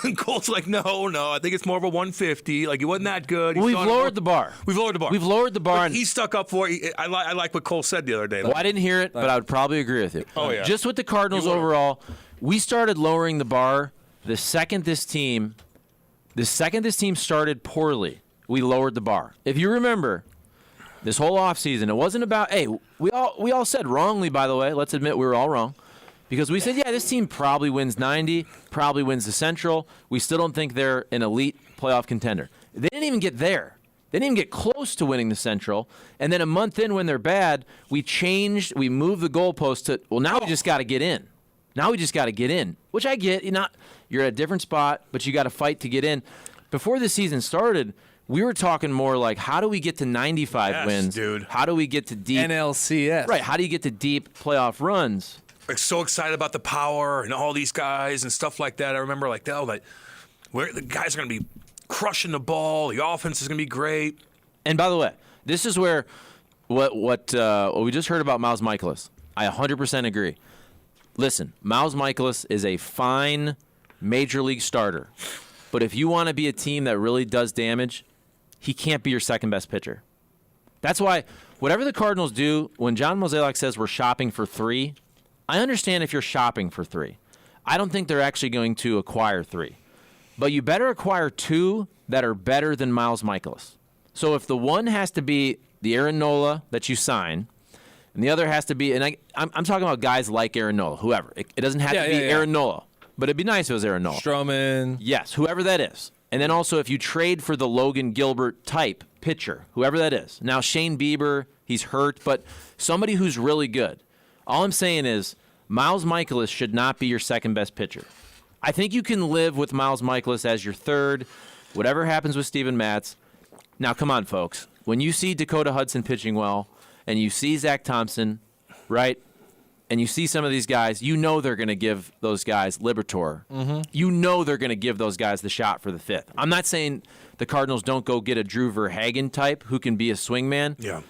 Speaker 2: And Cole's like, no. I think it's more of a 150. Like, he wasn't that good.
Speaker 1: Well, we've lowered the bar.
Speaker 2: We've lowered the bar.
Speaker 1: We've lowered the bar.
Speaker 2: But he stuck up for it. I like what Cole said the other day.
Speaker 1: Well, I didn't hear it, but I would probably agree with you.
Speaker 2: Oh, yeah.
Speaker 1: Just with the Cardinals overall, we started lowering the bar the second this team started poorly. We lowered the bar. If you remember, this whole offseason, it wasn't about, hey, we all said wrongly, by the way. Let's admit we were all wrong. Because we said, yeah, this team probably wins 90, probably wins the Central. We still don't think they're an elite playoff contender. They didn't even get there. They didn't even get close to winning the Central. And then a month in when they're bad, we moved the goalpost to, well, now we just got to get in. Now we just got to get in, which I get. You're at a different spot, but you got to fight to get in. Before the season started, we were talking more like, how do we get to 95 wins?
Speaker 2: Dude.
Speaker 1: How do we get to deep
Speaker 3: NLCS.
Speaker 1: Right. How do you get to deep playoff runs?
Speaker 2: Like, so excited about the power and all these guys and stuff like that. I remember the guys are going to be crushing the ball. The offense is going to be great.
Speaker 1: And by the way, this is where what we just heard about Miles Michaelis. I 100% agree. Listen, Miles Michaelis is a fine major league starter. But if you want to be a team that really does damage, he can't be your second best pitcher. That's why whatever the Cardinals do, when John Mozeliak says we're shopping for 3, I understand if you're shopping for 3. I don't think they're actually going to acquire 3. But you better acquire 2 that are better than Miles Michaelis. So if the one has to be the Aaron Nola that you sign, and the other has to be, and I'm talking about guys like Aaron Nola, whoever. It doesn't have to be Aaron Nola, but it'd be nice if it was Aaron Nola.
Speaker 3: Stroman.
Speaker 1: Yes, whoever that is. And then also if you trade for the Logan Gilbert type pitcher, whoever that is. Now Shane Bieber, he's hurt, but somebody who's really good. All I'm saying is Miles Michaelis should not be your second best pitcher. I think you can live with Miles Michaelis as your third, whatever happens with Steven Matz. Now, come on, folks. When you see Dakota Hudson pitching well, and you see Zach Thompson, right, and you see some of these guys, you know they're going to give those guys Liberatore. Mm-hmm. You know they're going to give those guys the shot for the 5th. I'm not saying the Cardinals don't go get a Drew Verhagen type who can be a swingman.
Speaker 2: Yeah.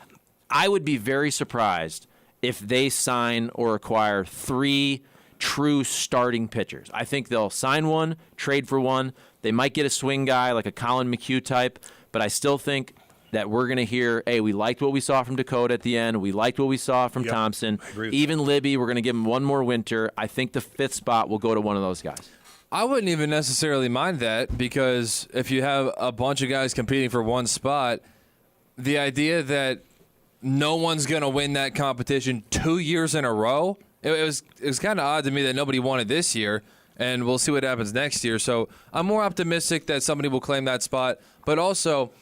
Speaker 1: I would be very surprised if they sign or acquire 3 true starting pitchers. I think they'll sign one, trade for one. They might get a swing guy like a Colin McHugh type, but I still think that we're going to hear, hey, we liked what we saw from Dakota at the end. We liked what we saw from Thompson. Even Libby, we're going to give him one more winter. I think the 5th spot will go to one of those guys.
Speaker 3: I wouldn't even necessarily mind that because if you have a bunch of guys competing for one spot, the idea that no one's going to win that competition 2 years in a row. It was kind of odd to me that nobody won it this year, and we'll see what happens next year. So I'm more optimistic that somebody will claim that spot. But also,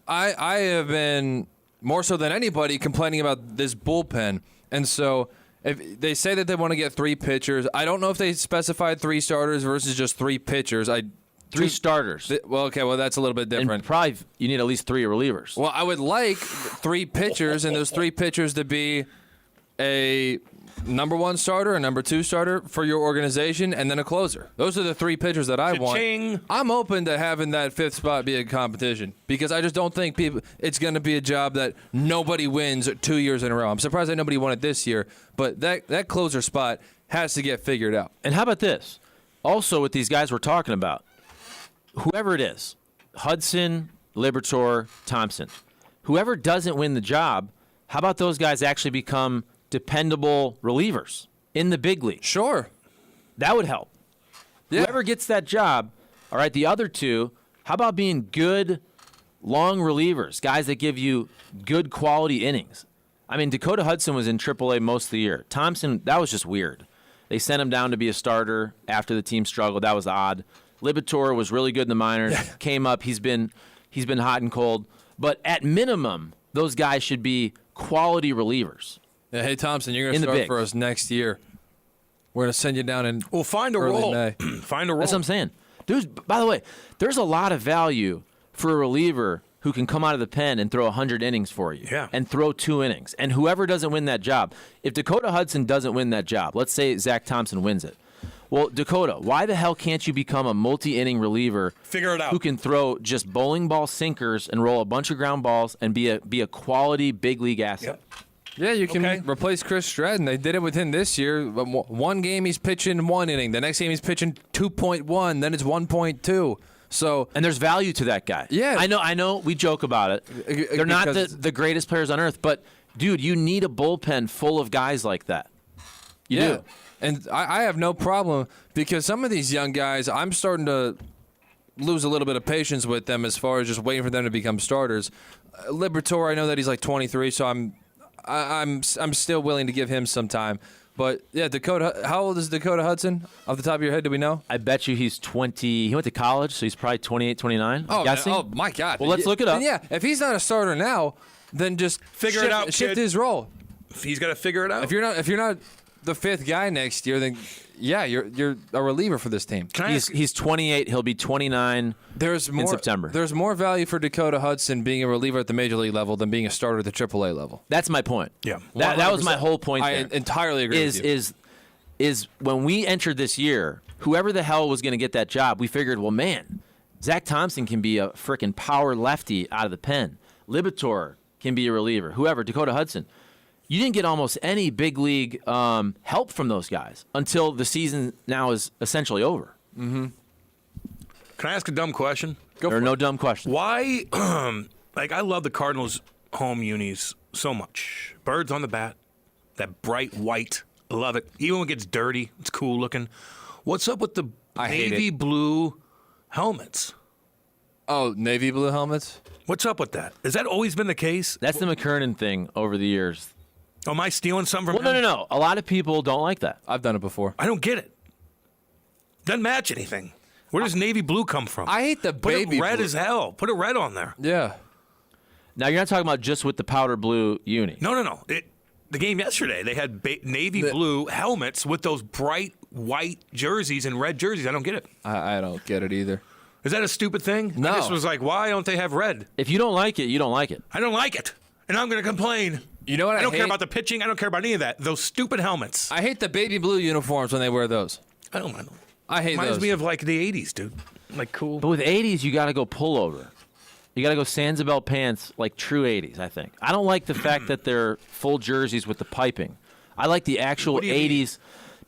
Speaker 3: I have been, more so than anybody, complaining about this bullpen. And so if they say that they want to get 3 pitchers, I don't know if they specified 3 starters versus just 3 pitchers.
Speaker 1: 3 starters.
Speaker 3: Well, that's a little bit different.
Speaker 1: And probably you need at least 3 relievers.
Speaker 3: Well, I would like 3 pitchers, and those 3 pitchers to be a number 1 starter, a number 2 starter for your organization, and then a closer. Those are the 3 pitchers that I
Speaker 2: Cha-ching.
Speaker 3: want. I'm open to having that 5th spot be a competition because I just don't think it's going to be a job that nobody wins 2 years in a row. I'm surprised that nobody won it this year, but that closer spot has to get figured out.
Speaker 1: And how about this? Also, with these guys we're talking about, whoever it is, Hudson, Liberatore, Thompson, whoever doesn't win the job, how about those guys actually become dependable relievers in the big league?
Speaker 3: Sure.
Speaker 1: That would help. Yeah. Whoever gets that job, all right, the other 2, how about being good, long relievers, guys that give you good quality innings? I mean, Dakota Hudson was in AAA most of the year. Thompson, that was just weird. They sent him down to be a starter after the team struggled. That was odd. Liberatore was really good in the minors, came up. He's been hot and cold. But at minimum, those guys should be quality relievers.
Speaker 3: Yeah, hey, Thompson, you're going to start for us next year. We're going to send you down in
Speaker 2: find a
Speaker 3: early
Speaker 2: role.
Speaker 3: May.
Speaker 2: Find a role.
Speaker 1: That's what I'm saying. By the way, there's a lot of value for a reliever who can come out of the pen and throw 100 innings for you and throw 2 innings. And whoever doesn't win that job, if Dakota Hudson doesn't win that job, let's say Zach Thompson wins it. Well, Dakota, why the hell can't you become a multi-inning reliever?
Speaker 2: Figure it out.
Speaker 1: Who can throw just bowling ball sinkers and roll a bunch of ground balls and be a quality big league asset?
Speaker 2: Yep.
Speaker 3: Yeah, you can replace Chris Stratton. They did it with him this year. One game he's pitching 1 inning. The next game he's pitching 2.1. Then it's 1.2. So
Speaker 1: and there's value to that guy.
Speaker 3: Yeah,
Speaker 1: I know. We joke about it. They're not the greatest players on earth, but dude, you need a bullpen full of guys like that. You do.
Speaker 3: And I have no problem because some of these young guys, I'm starting to lose a little bit of patience with them as far as just waiting for them to become starters. Liberatore, I know that he's like 23, so I'm still willing to give him some time. But yeah, Dakota, how old is Dakota Hudson? Off the top of your head, do we know?
Speaker 1: I bet you he's 20. He went to college, so he's probably 28, 29.
Speaker 3: Oh,
Speaker 1: guessing.
Speaker 3: Oh my God.
Speaker 1: Well, let's look it up.
Speaker 3: And yeah, if he's not a starter now, then just
Speaker 2: figure it out.
Speaker 3: Shift his role.
Speaker 2: He's got to figure it out.
Speaker 3: If you're not the 5th guy next year, then yeah, you're a reliever for this team.
Speaker 1: He's 28. He'll be 29 in September.
Speaker 3: There's more value for Dakota Hudson being a reliever at the major league level than being a starter at the AAA level.
Speaker 1: That's my point.
Speaker 2: Yeah,
Speaker 1: that was my whole point.
Speaker 3: I entirely agree with you.
Speaker 1: Is when we entered this year, whoever the hell was going to get that job, we figured, well, man, Zach Thompson can be a freaking power lefty out of the pen. Liberatore can be a reliever. Whoever, Dakota Hudson. You didn't get almost any big league help from those guys until the season now is essentially over.
Speaker 3: Mm-hmm.
Speaker 2: Can I ask a dumb question?
Speaker 1: There are no dumb questions.
Speaker 2: Why? I love the Cardinals home unis so much. Birds on the bat, that bright white. I love it. Even when it gets dirty, it's cool looking. What's up with the navy blue helmets?
Speaker 3: Oh, navy blue helmets?
Speaker 2: What's up with that? Has that always been the case?
Speaker 1: That's the McKernan thing over the years.
Speaker 2: Oh, am I stealing something from him?
Speaker 1: No. A lot of people don't like that.
Speaker 3: I've done it before.
Speaker 2: I don't get it. Doesn't match anything. Where does navy blue come from?
Speaker 3: I hate the baby
Speaker 2: Put it red
Speaker 3: blue.
Speaker 2: as hell. Put a red on there.
Speaker 3: Yeah.
Speaker 1: Now, you're not talking about just with the powder blue uni.
Speaker 2: No. The game yesterday, they had navy blue helmets with those bright white jerseys and red jerseys. I don't get it.
Speaker 3: I don't get it either.
Speaker 2: Is that a stupid thing?
Speaker 3: No.
Speaker 2: I just was like, why don't they have red?
Speaker 1: If you don't like it, you don't like it.
Speaker 2: I don't like it. And I'm going to complain.
Speaker 3: You know what
Speaker 2: I don't
Speaker 3: hate?
Speaker 2: care about the pitching. I don't care about any of that. Those stupid helmets.
Speaker 3: I hate the baby blue uniforms when they wear those.
Speaker 2: I don't mind them.
Speaker 3: I hate
Speaker 2: Reminds
Speaker 3: those.
Speaker 2: me of like the 80s, dude. Like cool.
Speaker 1: But with 80s, you got to go pullover. You got to go Sanzabel pants like true 80s, I think. I don't like the fact that they're full jerseys with the piping. I like the actual 80s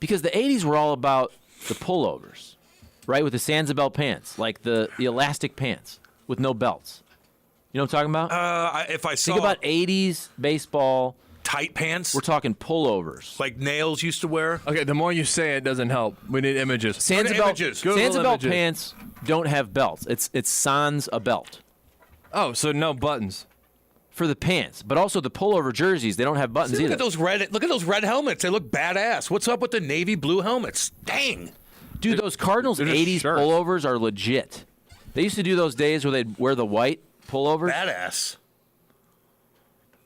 Speaker 1: because the 80s were all about the pullovers, right? With the Sanzabel pants, like the elastic pants with no belts. You know what I'm talking about?
Speaker 2: If I saw
Speaker 1: Think about 80s baseball.
Speaker 2: Tight pants.
Speaker 1: We're talking pullovers.
Speaker 2: Like Nails used to wear.
Speaker 3: Okay, the more you say it doesn't help. We need images.
Speaker 1: Sanzabel pants don't have belts. It's sans a belt.
Speaker 3: Oh, so no buttons.
Speaker 1: for the pants, but also the pullover jerseys. They don't have buttons
Speaker 2: See,
Speaker 1: either.
Speaker 2: Look at those red helmets. They look badass. What's up with the navy blue helmets? Dang.
Speaker 1: Dude, those Cardinals
Speaker 3: they're just
Speaker 1: 80s
Speaker 3: shirts.
Speaker 1: pullovers are legit. They used to do those days where they'd wear the white pullovers.
Speaker 2: Badass.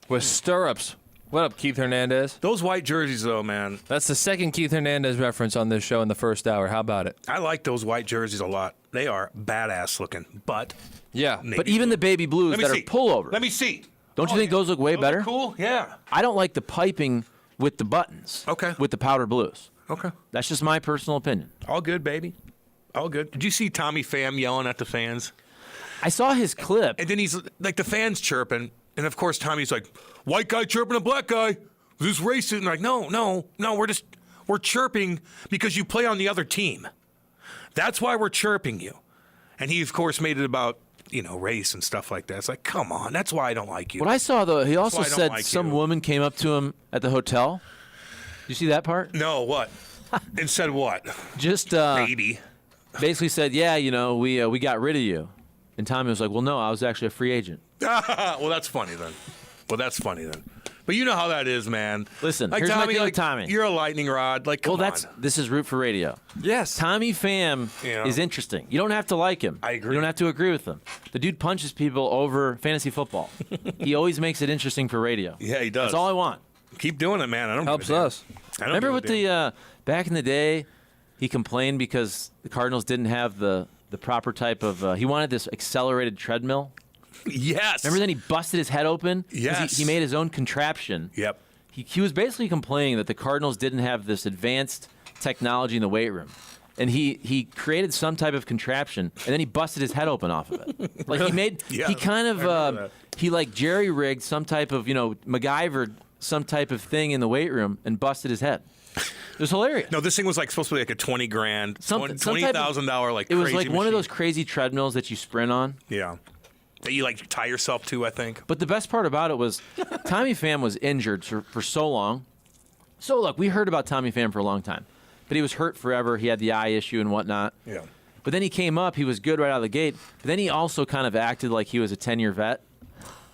Speaker 3: With stirrups. What up, Keith Hernandez?
Speaker 2: Those white jerseys, though, man.
Speaker 3: That's the second Keith Hernandez reference on this show in the first hour. How about it?
Speaker 2: I like those white jerseys a lot. They are badass looking. But
Speaker 3: Yeah.
Speaker 1: But even the baby blues
Speaker 2: let me
Speaker 1: that
Speaker 2: see.
Speaker 1: are pullovers.
Speaker 2: Let me see.
Speaker 1: Don't you think those look way
Speaker 2: Those
Speaker 1: better?
Speaker 2: are cool. Yeah.
Speaker 1: I don't like the piping with the buttons.
Speaker 2: Okay.
Speaker 1: With the powder blues.
Speaker 2: Okay.
Speaker 1: That's just my personal opinion.
Speaker 2: All good, baby. All good. Did you see Tommy Pham yelling at the fans?
Speaker 1: I saw his clip.
Speaker 2: And then he's like, the fans chirping, and of course Tommy's like, white guy chirping a black guy. This racist. And like, no. We're chirping because you play on the other team. That's why we're chirping you. And he, of course, made it about, race and stuff like that. It's like, come on. That's why I don't like you.
Speaker 1: What I saw, though, he also
Speaker 2: why I don't
Speaker 1: said
Speaker 2: like
Speaker 1: some
Speaker 2: you.
Speaker 1: woman came up to him at the hotel. You see that part?
Speaker 2: No, what? And said what?
Speaker 1: Just
Speaker 2: Baby.
Speaker 1: basically said, yeah, we got rid of you. And Tommy was like, well, no, I was actually a free agent.
Speaker 2: Well, that's funny then. But you know how that is, man.
Speaker 1: Listen,
Speaker 2: like
Speaker 1: here's my
Speaker 2: Tommy,
Speaker 1: thing with
Speaker 2: like,
Speaker 1: Tommy.
Speaker 2: You're a lightning rod. Like, come on.
Speaker 1: This is Root for Radio.
Speaker 3: Yes.
Speaker 1: Tommy Pham
Speaker 2: Yeah.
Speaker 1: is interesting. You don't have to like him.
Speaker 2: I agree.
Speaker 1: You don't have to agree with him. The dude punches people over fantasy football. He always makes it interesting for radio.
Speaker 2: Yeah, he does.
Speaker 1: That's all I want.
Speaker 2: Keep doing it, man. I don't
Speaker 3: Helps
Speaker 2: give a damn.
Speaker 3: us.
Speaker 2: I don't
Speaker 1: Remember
Speaker 2: give a
Speaker 1: with
Speaker 2: damn.
Speaker 1: the back in the day, he complained because the Cardinals didn't have the proper type of. He wanted this accelerated treadmill.
Speaker 2: Yes.
Speaker 1: Remember then he busted his head open? 'Cause
Speaker 2: Yes.
Speaker 1: He made his own contraption.
Speaker 2: Yep.
Speaker 1: He was basically complaining that the Cardinals didn't have this advanced technology in the weight room. And he created some type of contraption, and then he busted his head open off of it. Like
Speaker 2: Yeah,
Speaker 1: he kind
Speaker 2: I
Speaker 1: of,
Speaker 2: remember that.
Speaker 1: he like jerry-rigged some type of, MacGyvered some type of thing in the weight room and busted his head. It was hilarious.
Speaker 2: No, this thing was like supposed to be like a $20,000,
Speaker 1: Some type of-
Speaker 2: $20,000 like
Speaker 1: It was
Speaker 2: crazy
Speaker 1: like one of
Speaker 2: machine.
Speaker 1: those crazy treadmills that you sprint on.
Speaker 2: Yeah. That you like tie yourself to, I think.
Speaker 1: But the best part about it was Tommy Pham was injured for so long. So, look, we heard about Tommy Pham for a long time. But he was hurt forever. He had the eye issue and whatnot.
Speaker 2: Yeah.
Speaker 1: But then he came up. He was good right out of the gate. But then he also kind of acted like he was a 10-year vet.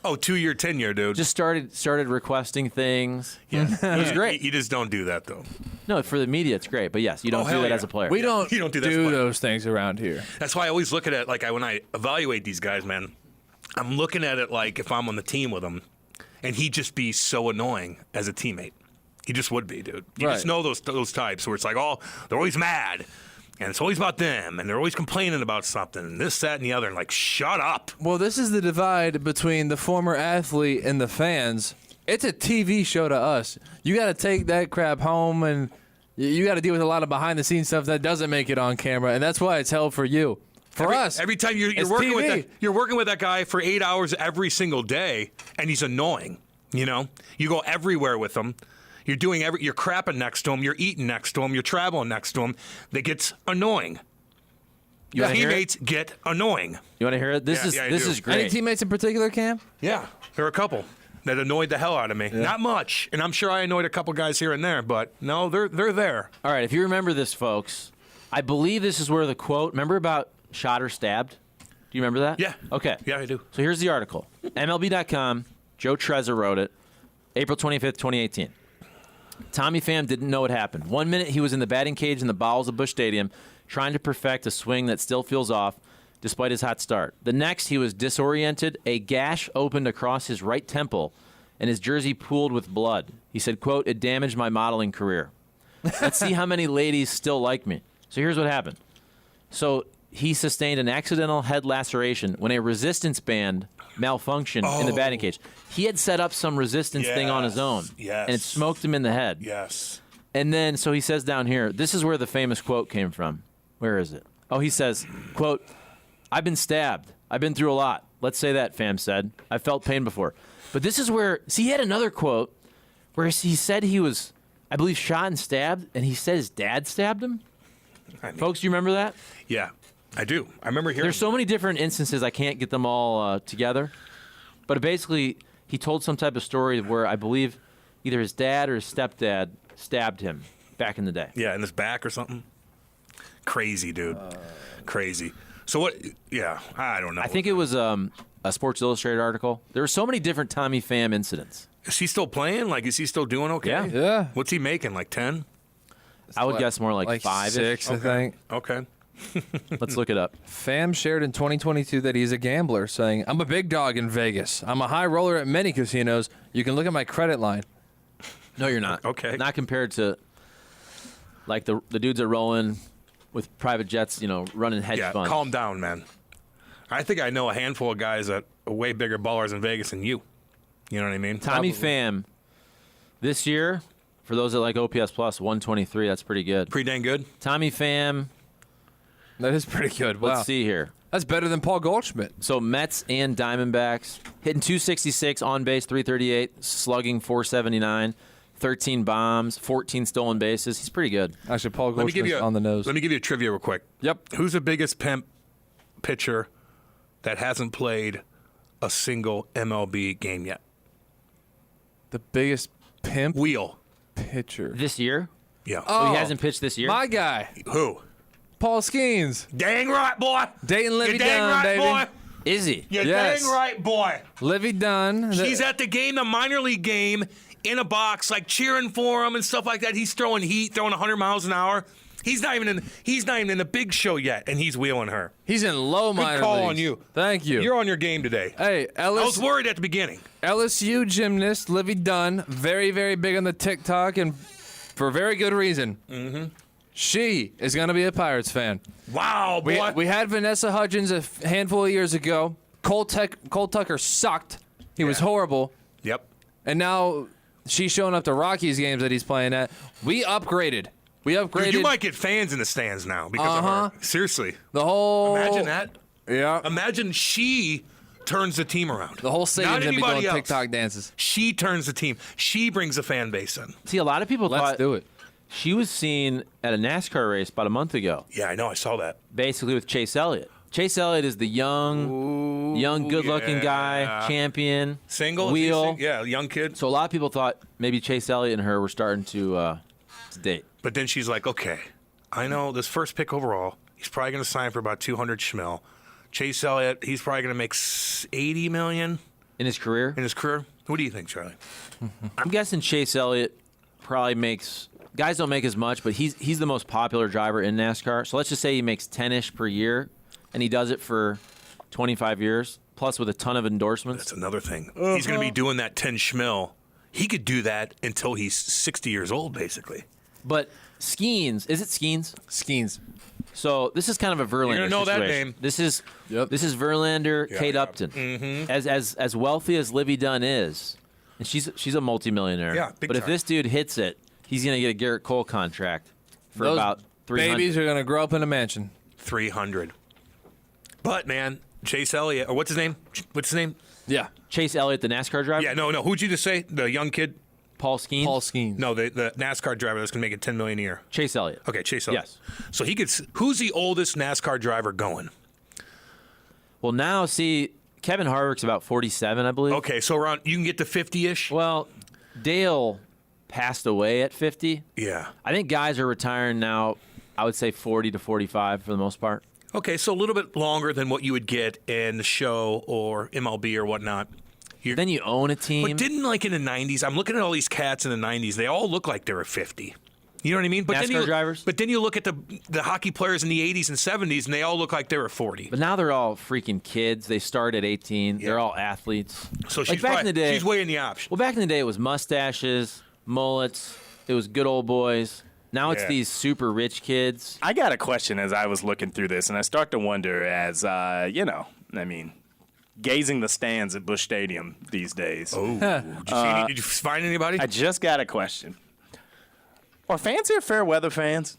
Speaker 2: Oh, 2-year tenure, dude.
Speaker 1: Just started requesting things.
Speaker 2: yeah.
Speaker 1: It was great.
Speaker 2: You just don't do that, though.
Speaker 1: No, for the media, it's great. But, yes, you don't do
Speaker 2: hell
Speaker 1: that
Speaker 2: yeah.
Speaker 1: as a player.
Speaker 3: We don't,
Speaker 2: You don't do that
Speaker 3: do
Speaker 2: split.
Speaker 3: those things around here.
Speaker 2: That's why I always look at it like when I evaluate these guys, man. I'm looking at it like if I'm on the team with him, and he'd just be so annoying as a teammate. He just would be, dude. You just
Speaker 3: Right.
Speaker 2: know those types where it's like, oh, they're always mad, and it's always about them, and they're always complaining about something, and this, that, and the other, and like, shut up.
Speaker 3: Well, this is the divide between the former athlete and the fans. It's a TV show to us. You got to take that crap home, and you got to deal with a lot of behind-the-scenes stuff that doesn't make it on camera, and that's why it's hell for you. For us,
Speaker 2: Every time you're
Speaker 3: it's
Speaker 2: working
Speaker 3: TV.
Speaker 2: with that, you're working with that guy for 8 hours every single day, and he's annoying. You go everywhere with him. You're you're crapping next to him. You're eating next to him. You're traveling next to him. That gets annoying.
Speaker 1: You wanna hear it?
Speaker 2: Teammates get annoying.
Speaker 1: You want to hear it? This
Speaker 2: Yeah, I
Speaker 1: this
Speaker 2: do.
Speaker 1: is
Speaker 3: Any
Speaker 1: great.
Speaker 3: teammates in particular, Cam?
Speaker 2: Yeah, there are a couple that annoyed the hell out of me. Not much, and I'm sure I annoyed a couple guys here and there, but no, they're there.
Speaker 1: All right, if you remember this, folks, I believe this is where the quote, remember about shot or stabbed? Do you remember that?
Speaker 2: Yeah.
Speaker 1: Okay.
Speaker 2: Yeah, I do.
Speaker 1: So here's the article. MLB.com, Joe Trezza wrote it, April 25th, 2018. Tommy Pham didn't know what happened. 1 minute he was in the batting cage in the bowels of Busch Stadium trying to perfect a swing that still feels off despite his hot start. The next he was disoriented, a gash opened across his right temple, and his jersey pooled with blood. He said, quote, "It damaged my modeling career. Let's see how many ladies still like me." So here's what happened. So he sustained an accidental head laceration when a resistance band malfunctioned in the batting cage. He had set up some resistance thing on his own,
Speaker 2: Yes.
Speaker 1: and it smoked him in the head.
Speaker 2: Yes.
Speaker 1: And then, so he says down here, this is where the famous quote came from. Where is it? Oh, he says, quote, "I've been stabbed. I've been through a lot." Let's say that, Pham said. "I've felt pain before." But this is where, see, he had another quote where he said he was, I believe, shot and stabbed, and he said his dad stabbed him. Folks, do you remember that?
Speaker 2: Yeah, I do. I remember hearing.
Speaker 1: There's so many different instances, I can't get them all together. But basically, he told some type of story where I believe either his dad or his stepdad stabbed him back in the day.
Speaker 2: Yeah, in his back or something. Crazy, dude. Crazy. So what? Yeah, I don't know.
Speaker 1: I think it was a Sports Illustrated article. There were so many different Tommy Pham incidents.
Speaker 2: Is he still playing? Like, is he still doing okay?
Speaker 1: Yeah.
Speaker 3: Yeah.
Speaker 2: What's he making? Like 10?
Speaker 1: I would guess more like 5.
Speaker 3: 6, I think.
Speaker 2: Okay.
Speaker 1: Let's look it up.
Speaker 3: Pham shared in 2022 that he's a gambler, saying, "I'm a big dog in Vegas. I'm a high roller at many casinos. You can look at my credit line."
Speaker 1: No, you're not.
Speaker 2: Okay.
Speaker 1: Not compared to like the dudes that roll in with private jets, running hedge
Speaker 2: Yeah,
Speaker 1: funds.
Speaker 2: calm down, man. I think I know a handful of guys that are way bigger ballers in Vegas than you. You know what I mean?
Speaker 1: Tommy Pham, this year, for those that like OPS plus 123, that's pretty good.
Speaker 2: Pretty dang good.
Speaker 1: Tommy Pham,
Speaker 3: That is pretty good. Wow.
Speaker 1: let's see here.
Speaker 3: That's better than Paul Goldschmidt.
Speaker 1: So Mets and Diamondbacks hitting 266 on base, 338, slugging 479, 13 bombs, 14 stolen bases. He's pretty good.
Speaker 3: Actually, Paul
Speaker 2: Let me give
Speaker 3: Goldschmidt's
Speaker 2: you
Speaker 3: on the nose.
Speaker 2: Let me give you a trivia real quick.
Speaker 3: Yep.
Speaker 2: Who's the biggest pimp pitcher that hasn't played a single MLB game yet?
Speaker 3: The biggest pimp
Speaker 2: Wheel.
Speaker 3: pitcher.
Speaker 1: This year?
Speaker 2: Yeah.
Speaker 1: Oh, he hasn't pitched this year?
Speaker 3: My guy,
Speaker 2: Who?
Speaker 3: Paul Skeens.
Speaker 2: Dang right, boy.
Speaker 3: Dayton
Speaker 2: You
Speaker 3: Livy
Speaker 2: dang
Speaker 3: Dunn,
Speaker 2: right,
Speaker 3: baby.
Speaker 2: boy.
Speaker 1: Is he?
Speaker 2: You
Speaker 3: Yes.
Speaker 2: dang right, boy.
Speaker 3: Livy Dunn.
Speaker 2: He's at the game, the minor league game, in a box, like cheering for him and stuff like that. He's throwing heat, throwing 100 miles an hour. He's not even in the big show yet, and he's wheeling her.
Speaker 3: He's in low minor
Speaker 2: call
Speaker 3: leagues.
Speaker 2: on you.
Speaker 3: Thank you.
Speaker 2: You're on your game today.
Speaker 3: Hey,
Speaker 2: I was worried at the beginning.
Speaker 3: LSU gymnast Livy Dunn, very, very big on the TikTok, and for very good reason. Mm-hmm. She is going to be a Pirates fan.
Speaker 2: Wow, boy.
Speaker 3: We had Vanessa Hudgens a handful of years ago. Cole Tucker sucked. He was horrible.
Speaker 2: Yep.
Speaker 3: And now she's showing up to Rockies games that he's playing at. We upgraded.
Speaker 2: Dude, you might get fans in the stands now because of her. Seriously.
Speaker 3: The whole...
Speaker 2: Imagine that.
Speaker 3: Yeah.
Speaker 2: Imagine she turns the team around.
Speaker 3: The whole stadium's
Speaker 2: Not
Speaker 3: going to be
Speaker 2: anybody
Speaker 3: doing
Speaker 2: else.
Speaker 3: TikTok dances.
Speaker 2: She turns the team. She brings a fan base in.
Speaker 1: See, a lot of people
Speaker 3: Let's
Speaker 1: thought
Speaker 3: do it.
Speaker 1: she was seen at a NASCAR race about a month ago,
Speaker 2: Yeah, I know. I saw that.
Speaker 1: basically with Chase Elliott. Chase Elliott is the young, good-looking
Speaker 2: yeah.
Speaker 1: guy, champion,
Speaker 2: Single?
Speaker 1: wheel.
Speaker 2: Yeah, young kid.
Speaker 1: So a lot of people thought maybe Chase Elliott and her were starting to date.
Speaker 2: But then she's like, okay, I know this first pick overall, he's probably going to sign for about 200 schmil. Chase Elliott, he's probably going to make $80 million
Speaker 1: In his career?
Speaker 2: in his career. What do you think, Charlie?
Speaker 1: I'm guessing Chase Elliott probably makes – guys don't make as much, but he's the most popular driver in NASCAR. So let's just say he makes 10-ish per year, and he does it for 25 years, plus with a ton of endorsements.
Speaker 2: That's another thing. He's going to be doing that 10 schmil. He could do that until he's 60 years old, basically.
Speaker 1: But Skeens – is it Skeens?
Speaker 3: Skeens.
Speaker 1: So this is kind of a Verlander
Speaker 2: You're gonna know that
Speaker 1: situation.
Speaker 2: name.
Speaker 1: This is
Speaker 3: Yep.
Speaker 1: this is Verlander, Kate
Speaker 2: yeah.
Speaker 1: Upton. Mm-hmm. As wealthy as Livy Dunn is, and she's a multimillionaire.
Speaker 2: Yeah, big
Speaker 1: but if
Speaker 2: time.
Speaker 1: this dude hits it, he's gonna get a Garrett Cole contract for
Speaker 3: Those
Speaker 1: about 300.
Speaker 3: babies are going to grow up in a mansion.
Speaker 2: 300. But, man, Chase Elliott, or what's his name? What's his name?
Speaker 3: Yeah.
Speaker 1: Chase Elliott, the NASCAR driver.
Speaker 2: Yeah, no. Who'd you just say? The young kid?
Speaker 1: Paul Skeens.
Speaker 3: Paul Skeens.
Speaker 2: No, the NASCAR driver that's going to make it $10 million a year.
Speaker 1: Chase Elliott.
Speaker 2: Okay, Chase Elliott.
Speaker 1: Yes.
Speaker 2: So he gets. Who's the oldest NASCAR driver going?
Speaker 1: Well, now see, Kevin Harvick's about 47, I believe.
Speaker 2: Okay, so around you can get to 50-ish.
Speaker 1: Well, Dale passed away at 50.
Speaker 2: Yeah.
Speaker 1: I think guys are retiring now. I would say 40 to 45 for the most part.
Speaker 2: Okay, so a little bit longer than what you would get in the show or MLB or whatnot.
Speaker 1: Then you own a team.
Speaker 2: But didn't like in the 90s, I'm looking at all these cats in the 90s, they all look like they were 50. You know what I mean? But
Speaker 1: NASCAR drivers?
Speaker 2: But then you look at the hockey players in the 80s and 70s, and they all look like they were 40.
Speaker 1: But now they're all freaking kids. They start at 18. They're all athletes.
Speaker 2: So
Speaker 1: Like
Speaker 2: she's
Speaker 1: back in the day,
Speaker 2: she's weighing the option.
Speaker 1: well, back in the day, it was mustaches, mullets. It was good old boys. Now it's
Speaker 2: Yeah.
Speaker 1: these super rich kids.
Speaker 7: I got a question as I was looking through this, and I start to wonder gazing the stands at Busch Stadium these days.
Speaker 2: Oh, did you find anybody?
Speaker 7: I just got a question. Are fans here fair weather fans?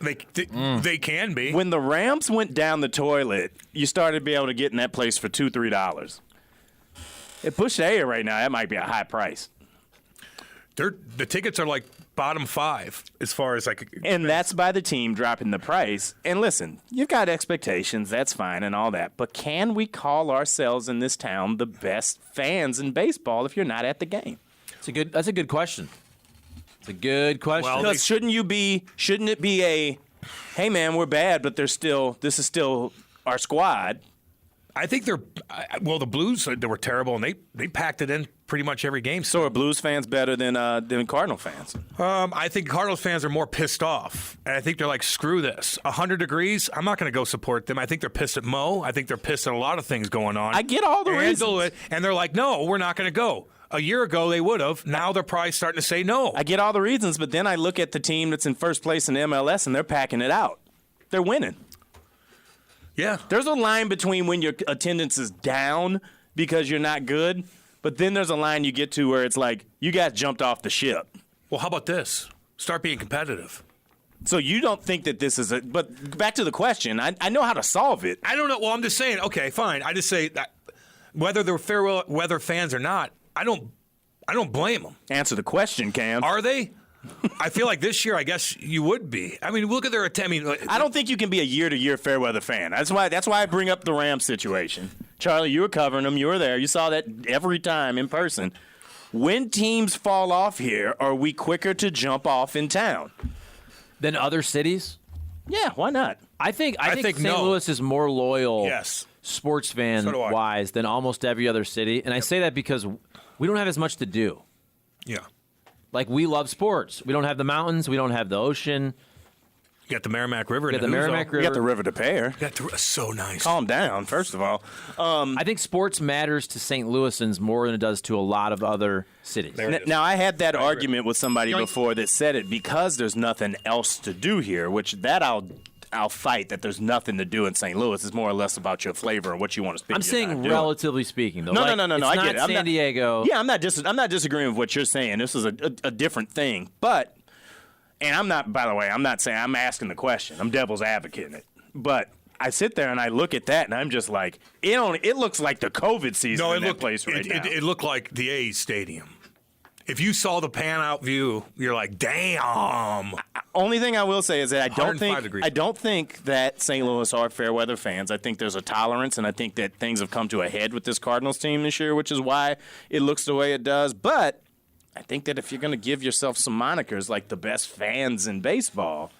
Speaker 2: They can be.
Speaker 7: When the Rams went down the toilet, you started to be able to get in that place for $2-3. At Busch Stadium right now, that might be a high price.
Speaker 2: The tickets are like bottom 5 as far as like.
Speaker 7: And that's by the team dropping the price. And listen, you've got expectations, that's fine and all that. But can we call ourselves in this town the best fans in baseball if you're not at the game?
Speaker 1: That's a good question. It's a good question.
Speaker 2: Well,
Speaker 7: Because shouldn't it be a, hey man, we're bad, but this is still our squad.
Speaker 2: I think the Blues, they were terrible, and they packed it in pretty much every game.
Speaker 7: So are Blues fans better than Cardinal fans?
Speaker 2: I think Cardinals fans are more pissed off, and I think they're like, screw this. 100 degrees, I'm not going to go support them. I think they're pissed at Mo. I think they're pissed at a lot of things going on.
Speaker 7: I get all the reasons.
Speaker 2: And they're like, no, we're not going to go. A year ago, they would have. Now they're probably starting to say no.
Speaker 7: I get all the reasons, but then I look at the team that's in first place in MLS, and they're packing it out. They're winning.
Speaker 2: Yeah.
Speaker 7: There's a line between when your attendance is down because you're not good, but then there's a line you get to where it's like, you guys jumped off the ship.
Speaker 2: Well, how about this? Start being competitive.
Speaker 7: So you don't think that this is but back to the question, I know how to solve it.
Speaker 2: I don't know. Well, I'm just saying, okay, fine. I just say that whether they're fair weather fans or not, I don't blame them.
Speaker 7: Answer the question, Cam.
Speaker 2: Are they? I feel like this year, I guess you would be. I mean, look at their attempt.
Speaker 7: I don't think you can be a year-to-year fair weather fan. That's why I bring up the Rams situation. Charlie, you were covering them. You were there. You saw that every time in person. When teams fall off here, are we quicker to jump off in town
Speaker 1: than other cities?
Speaker 7: Yeah, why not?
Speaker 1: I think St.
Speaker 2: no.
Speaker 1: Louis is more loyal,
Speaker 2: yes,
Speaker 1: sports fan wise than almost every other city, and I say that because we don't have as much to do.
Speaker 2: Yeah.
Speaker 1: Like, we love sports. We don't have the mountains. We don't have the ocean.
Speaker 2: You got the Merrimack River.
Speaker 1: You got the Merrimack River.
Speaker 7: You got the River de Pere.
Speaker 2: So nice.
Speaker 7: Calm down, first of all.
Speaker 1: I think sports matters to St. Louisans more than it does to a lot of other cities.
Speaker 7: Now, I had that argument with somebody before that said it because there's nothing else to do here, which that I'll fight that there's nothing to do in St. Louis. It's more or less about your flavor and what you want to spend.
Speaker 1: I'm saying relatively speaking, though.
Speaker 7: No.
Speaker 1: It's
Speaker 7: I get it.
Speaker 1: Not San Diego.
Speaker 7: Yeah, I'm not disagreeing with what you're saying. This is a different thing. But, and I'm not, by the way, I'm not saying, I'm asking the question. I'm devil's advocate in it. But I sit there and I look at that and I'm just like, it looks like the COVID season in that place right now.
Speaker 2: It looked like the A's stadium. If you saw the pan-out view, you're like, damn.
Speaker 7: Only thing I will say is that I don't think that St. Louis are fair weather fans. I think there's a tolerance, and I think that things have come to a head with this Cardinals team this year, which is why it looks the way it does. But I think that if you're going to give yourself some monikers like the best fans in baseball,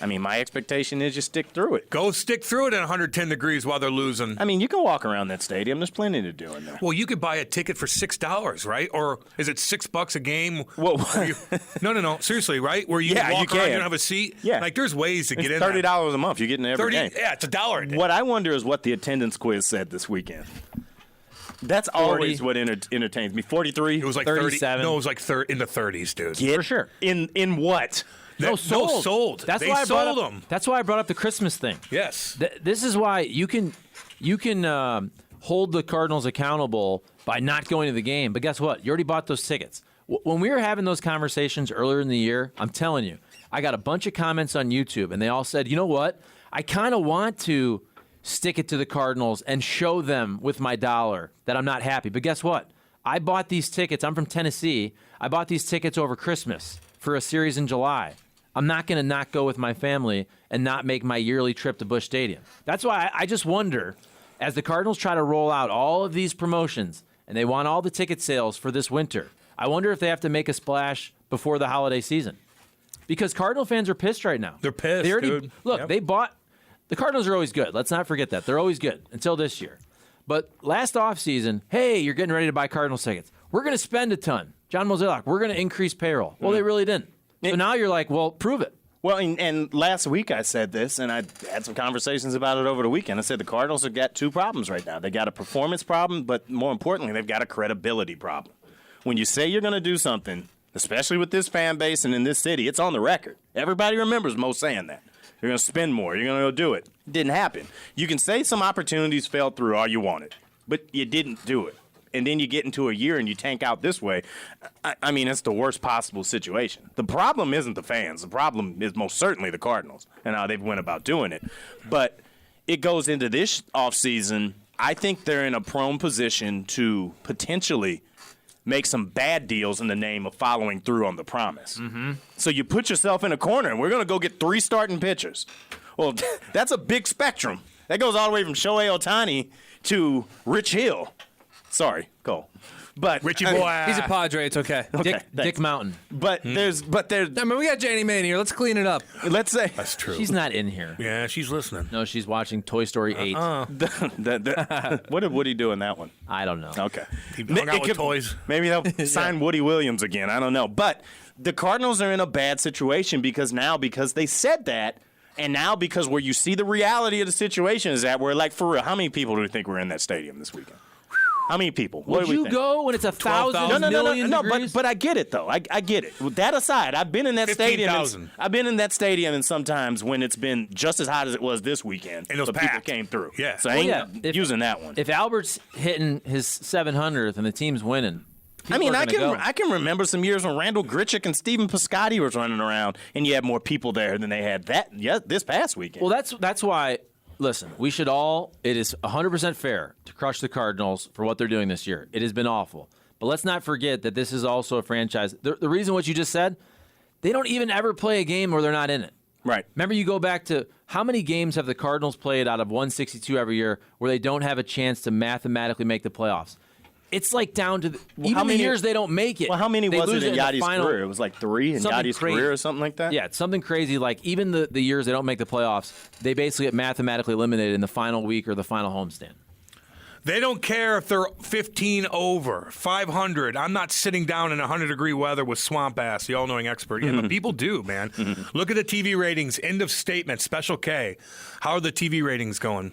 Speaker 7: I mean, my expectation is you stick through it.
Speaker 2: Go stick through it at 110 degrees while they're losing.
Speaker 7: I mean, you can walk around that stadium. There's plenty to do in there.
Speaker 2: Well, you could buy a ticket for $6, right? Or is it $6 a game?
Speaker 7: Well,
Speaker 2: no. Seriously, right? Where you walk around, you don't have a seat?
Speaker 7: Yeah.
Speaker 2: Like, there's ways to get in
Speaker 7: $30 a month. You get in every game.
Speaker 2: Yeah, it's $1.
Speaker 7: What I wonder is what the attendance quiz said this weekend. That's 40. Always what entertains me. 43?
Speaker 2: It was like
Speaker 1: 37.
Speaker 2: 30. No, it was like in the 30s, dude.
Speaker 1: For sure.
Speaker 7: In what?
Speaker 1: No, sold.
Speaker 2: That's why I sold them.
Speaker 1: That's why I brought up the Christmas thing.
Speaker 2: Yes.
Speaker 1: This is why you can hold the Cardinals accountable by not going to the game. But guess what? You already bought those tickets. When we were having those conversations earlier in the year, I'm telling you, I got a bunch of comments on YouTube, and they all said, you know what? I kind of want to stick it to the Cardinals and show them with my dollar that I'm not happy. But guess what? I bought these tickets. I'm from Tennessee. I bought these tickets over Christmas for a series in July. I'm not going to not go with my family and not make my yearly trip to Busch Stadium. That's why I just wonder, as the Cardinals try to roll out all of these promotions and they want all the ticket sales for this winter, I wonder if they have to make a splash before the holiday season. Because Cardinal fans are pissed right now.
Speaker 2: They're pissed, dude.
Speaker 1: Look, They bought – the Cardinals are always good. Let's not forget that. They're always good until this year. But last offseason, hey, you're getting ready to buy Cardinals tickets. We're going to spend a ton. John Mozeliak, we're going to increase payroll. Well, they really didn't. So now you're like, well, prove it.
Speaker 7: Well, and last week I said this, and I had some conversations about it over the weekend. I said the Cardinals have got two problems right now. They got a performance problem, but more importantly, they've got a credibility problem. When you say you're going to do something, especially with this fan base and in this city, it's on the record. Everybody remembers Mo saying that. You're going to spend more. You're going to go do it. It didn't happen. You can say some opportunities fell through all you wanted, but you didn't do it. And then you get into a year and you tank out this way. I mean, it's the worst possible situation. The problem isn't the fans. The problem is most certainly the Cardinals and how they've went about doing it. But it goes into this offseason. I think they're in a prone position to potentially make some bad deals in the name of following through on the promise. Mm-hmm. So you put yourself in a corner, and we're going to go get 3 starting pitchers. Well, that's a big spectrum. That goes all the way from Shohei Ohtani to Rich Hill. Sorry, Cole. But
Speaker 2: Richie boy.
Speaker 3: He's a Padre. It's okay.
Speaker 1: Dick Mountain.
Speaker 7: But there's
Speaker 3: I mean, we got Janie Mae in here. Let's clean it up.
Speaker 7: let's say
Speaker 2: That's true.
Speaker 1: She's not in here.
Speaker 2: Yeah, she's listening.
Speaker 1: No, she's watching Toy Story 8.
Speaker 7: what did Woody do in that one?
Speaker 1: I don't know.
Speaker 7: Okay.
Speaker 2: He hung out with toys.
Speaker 7: Maybe they'll sign Woody Williams again. I don't know. But the Cardinals are in a bad situation because they said that, and now because where you see the reality of the situation is that we're like, for real, how many people do you think were in that stadium this weekend? How many people?
Speaker 1: Would you go when it's 1,000 million degrees?
Speaker 7: But I get it though. I get it. With that aside, I've been in that
Speaker 2: 15,000.
Speaker 7: stadium. I've been in that stadium, and sometimes when it's been just as hot as it was this weekend,
Speaker 2: and those
Speaker 7: but people
Speaker 2: packed.
Speaker 7: came through.
Speaker 2: Yeah.
Speaker 7: So I ain't using that one.
Speaker 1: If Albert's hitting his 700th and the team's winning,
Speaker 7: I mean, I
Speaker 1: I
Speaker 7: can remember some years when Randall Grichuk and Stephen Piscotty was running around, and you had more people there than they had this past weekend.
Speaker 1: Well, that's why. Listen, we should all. It is 100% fair to crush the Cardinals for what they're doing this year. It has been awful, but let's not forget that this is also a franchise. The reason what you just said, they don't even ever play a game where they're not in it.
Speaker 7: Right.
Speaker 1: Remember, you go back to how many games have the Cardinals played out of 162 every year where they don't have a chance to mathematically make the playoffs? It's like down to even the years they don't make it.
Speaker 7: Well, how many was it in Yadi's career? It was like 3 in Yadi's career or something like that?
Speaker 1: Yeah, it's something crazy. Like even the years they don't make the playoffs, they basically get mathematically eliminated in the final week or the final homestand.
Speaker 2: They don't care if they're 15 over, 500. I'm not sitting down in 100-degree weather with swamp ass, the all-knowing expert. Yeah, but people do, man. Look at the TV ratings. End of statement. Special K. How are the TV ratings going?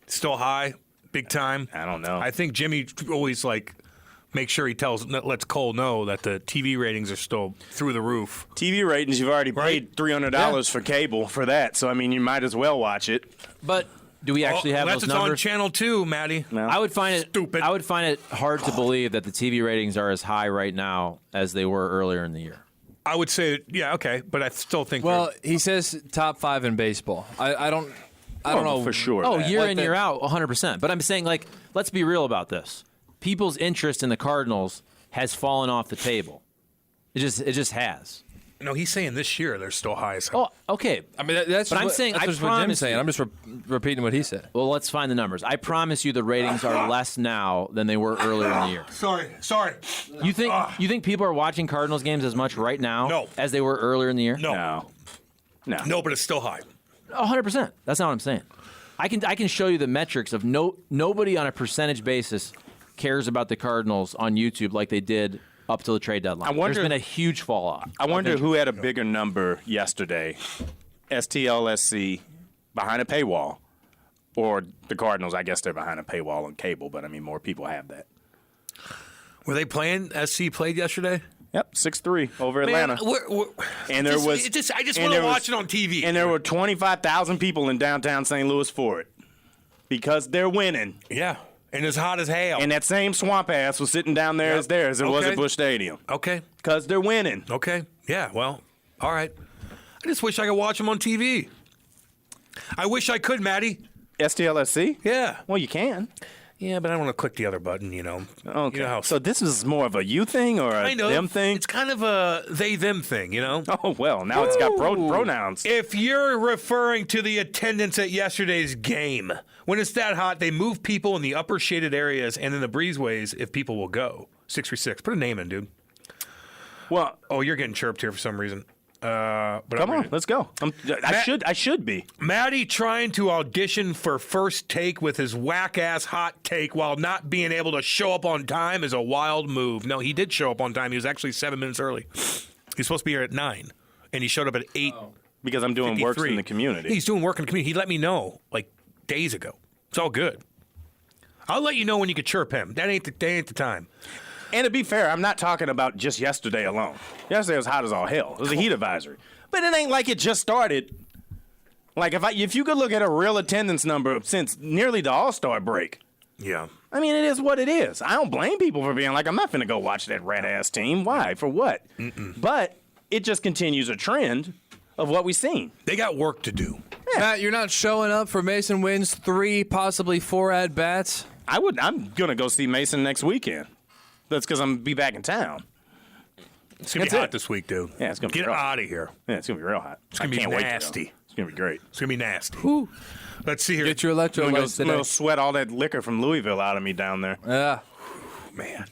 Speaker 2: Still high? Big time?
Speaker 7: I don't know.
Speaker 2: I think Jimmy always make sure he lets Cole know that the TV ratings are still through the roof.
Speaker 7: TV ratings, you've already paid $300 for cable for that, so I mean, you might as well watch it.
Speaker 1: But do we actually have those
Speaker 2: it's
Speaker 1: numbers?
Speaker 2: on Channel 2, Maddie.
Speaker 7: No.
Speaker 1: I would find it
Speaker 2: Stupid.
Speaker 1: I would find it hard to believe that the TV ratings are as high right now as they were earlier in the year.
Speaker 2: I would say, yeah, okay, but I still think.
Speaker 3: Well, he says top 5 in baseball. I don't know
Speaker 7: for sure.
Speaker 1: Oh,
Speaker 7: that.
Speaker 1: year in, year out, 100%. But I'm saying, let's be real about this. People's interest in the Cardinals has fallen off the table. It just has.
Speaker 2: No, he's saying this year they're still high as hell.
Speaker 1: Oh, okay.
Speaker 3: I mean, that's.
Speaker 1: But I'm
Speaker 3: what,
Speaker 1: saying,
Speaker 3: that's
Speaker 1: I
Speaker 3: just what Jim's
Speaker 1: promise
Speaker 3: saying.
Speaker 1: you-
Speaker 3: I'm just repeating what he said.
Speaker 1: Well, let's find the numbers. I promise you the ratings are less now than they were earlier in the year.
Speaker 2: Sorry.
Speaker 1: You think people are watching Cardinals games as much right now
Speaker 2: No.
Speaker 1: as they were earlier in the year?
Speaker 2: No, but it's still high.
Speaker 1: 100%. That's not what I'm saying. I can show you the metrics of nobody on a percentage basis cares about the Cardinals on YouTube like they did up till the trade deadline. There's been a huge fall off.
Speaker 7: I wonder who had a bigger number yesterday, STLSC behind a paywall, or the Cardinals. I guess they're behind a paywall on cable, but I mean more people have that.
Speaker 2: Were they playing? SC played yesterday?
Speaker 7: Yep, 6-3 over Atlanta. And there was.
Speaker 2: I just want to watch it on TV.
Speaker 7: And there were 25,000 people in downtown St. Louis for it because they're winning.
Speaker 2: Yeah, and it's hot as hell.
Speaker 7: And that same swamp ass was sitting down there as theirs. It was at Busch Stadium.
Speaker 2: Okay.
Speaker 7: Because they're winning.
Speaker 2: Okay. Yeah. Well. All right. I just wish I could watch them on TV. I wish I could, Maddie.
Speaker 7: STLSC?
Speaker 2: Yeah.
Speaker 7: Well, you can.
Speaker 2: Yeah, but I don't want to click the other button, you know.
Speaker 7: Okay.
Speaker 2: You know how,
Speaker 7: so this is more of a you thing or a them thing?
Speaker 2: It's kind of a they-them thing, you know?
Speaker 7: Oh, well, now it's got pronouns.
Speaker 2: If you're referring to the attendance at yesterday's game, when it's that hot, they move people in the upper shaded areas and in the breezeways if people will go. 636. Put a name in, dude.
Speaker 7: Well,
Speaker 2: oh, you're getting chirped here for some reason. But
Speaker 7: come on, let's go. I should be.
Speaker 2: Maddie trying to audition for First Take with his whack-ass hot take while not being able to show up on time is a wild move. No, he did show up on time. He was actually 7 minutes early. He's supposed to be here at 9, and he showed up at 8.
Speaker 7: Because I'm doing work in the community.
Speaker 2: He's doing work in the community. He let me know, days ago. It's all good. I'll let you know when you can chirp him. That ain't the time.
Speaker 7: And to be fair, I'm not talking about just yesterday alone. Yesterday was hot as all hell. It was a heat advisory. But it ain't like it just started. Like, if you could look at a real attendance number since nearly the All-Star break.
Speaker 2: Yeah.
Speaker 7: I mean, it is what it is. I don't blame people for being like, I'm not finna go watch that rat-ass team. Why? For what? But it just continues a trend of what we've seen.
Speaker 2: They got work to do.
Speaker 3: Yeah. Matt, you're not showing up for Mason Wynn's 3, possibly 4 at-bats?
Speaker 7: I'm going to go see Mason next weekend. That's because I'm going to be back in town.
Speaker 2: It's going to be hot this week, dude.
Speaker 7: Yeah, it's going to be
Speaker 2: Get out of here.
Speaker 7: Yeah, it's going to be real hot.
Speaker 2: It's going to be nasty.
Speaker 7: It's going to be great.
Speaker 2: It's going to be nasty.
Speaker 3: Ooh.
Speaker 2: Let's see here.
Speaker 3: Get your electrolytes today.
Speaker 7: I'm going to sweat all that liquor from Louisville out of me down there.
Speaker 3: Yeah.
Speaker 2: Man.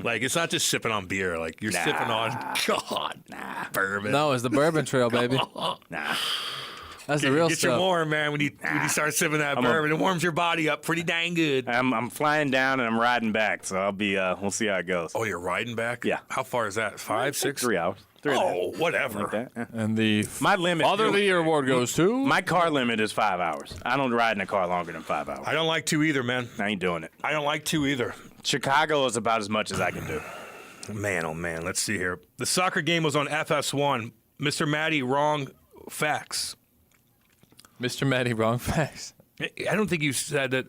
Speaker 2: Like, it's not just sipping on beer. Like, you're sipping on, bourbon.
Speaker 3: No, it's the bourbon trail, baby. That's the real
Speaker 2: Get
Speaker 3: stuff.
Speaker 2: you warm, man, when you start sipping that bourbon. It warms your body up pretty dang good.
Speaker 7: I'm flying down and I'm riding back, so I'll be. We'll see how it goes.
Speaker 2: Oh, you're riding back?
Speaker 7: Yeah.
Speaker 2: How far is that? 5, 6?
Speaker 7: 3 hours. 3 and a half.
Speaker 2: Oh, whatever.
Speaker 7: Like that. Yeah.
Speaker 3: And the
Speaker 7: My limit.
Speaker 3: Father of the Year award goes to
Speaker 7: My car limit is 5 hours. I don't ride in a car longer than 5 hours.
Speaker 2: I don't like to either, man.
Speaker 7: I ain't doing it.
Speaker 2: I don't like to either.
Speaker 7: Chicago is about as much as I can do.
Speaker 2: Man, oh, man. Let's see here. The soccer game was on FS1. Mr. Matty, wrong facts.
Speaker 3: Mr. Matty, wrong facts.
Speaker 2: I don't think you said that.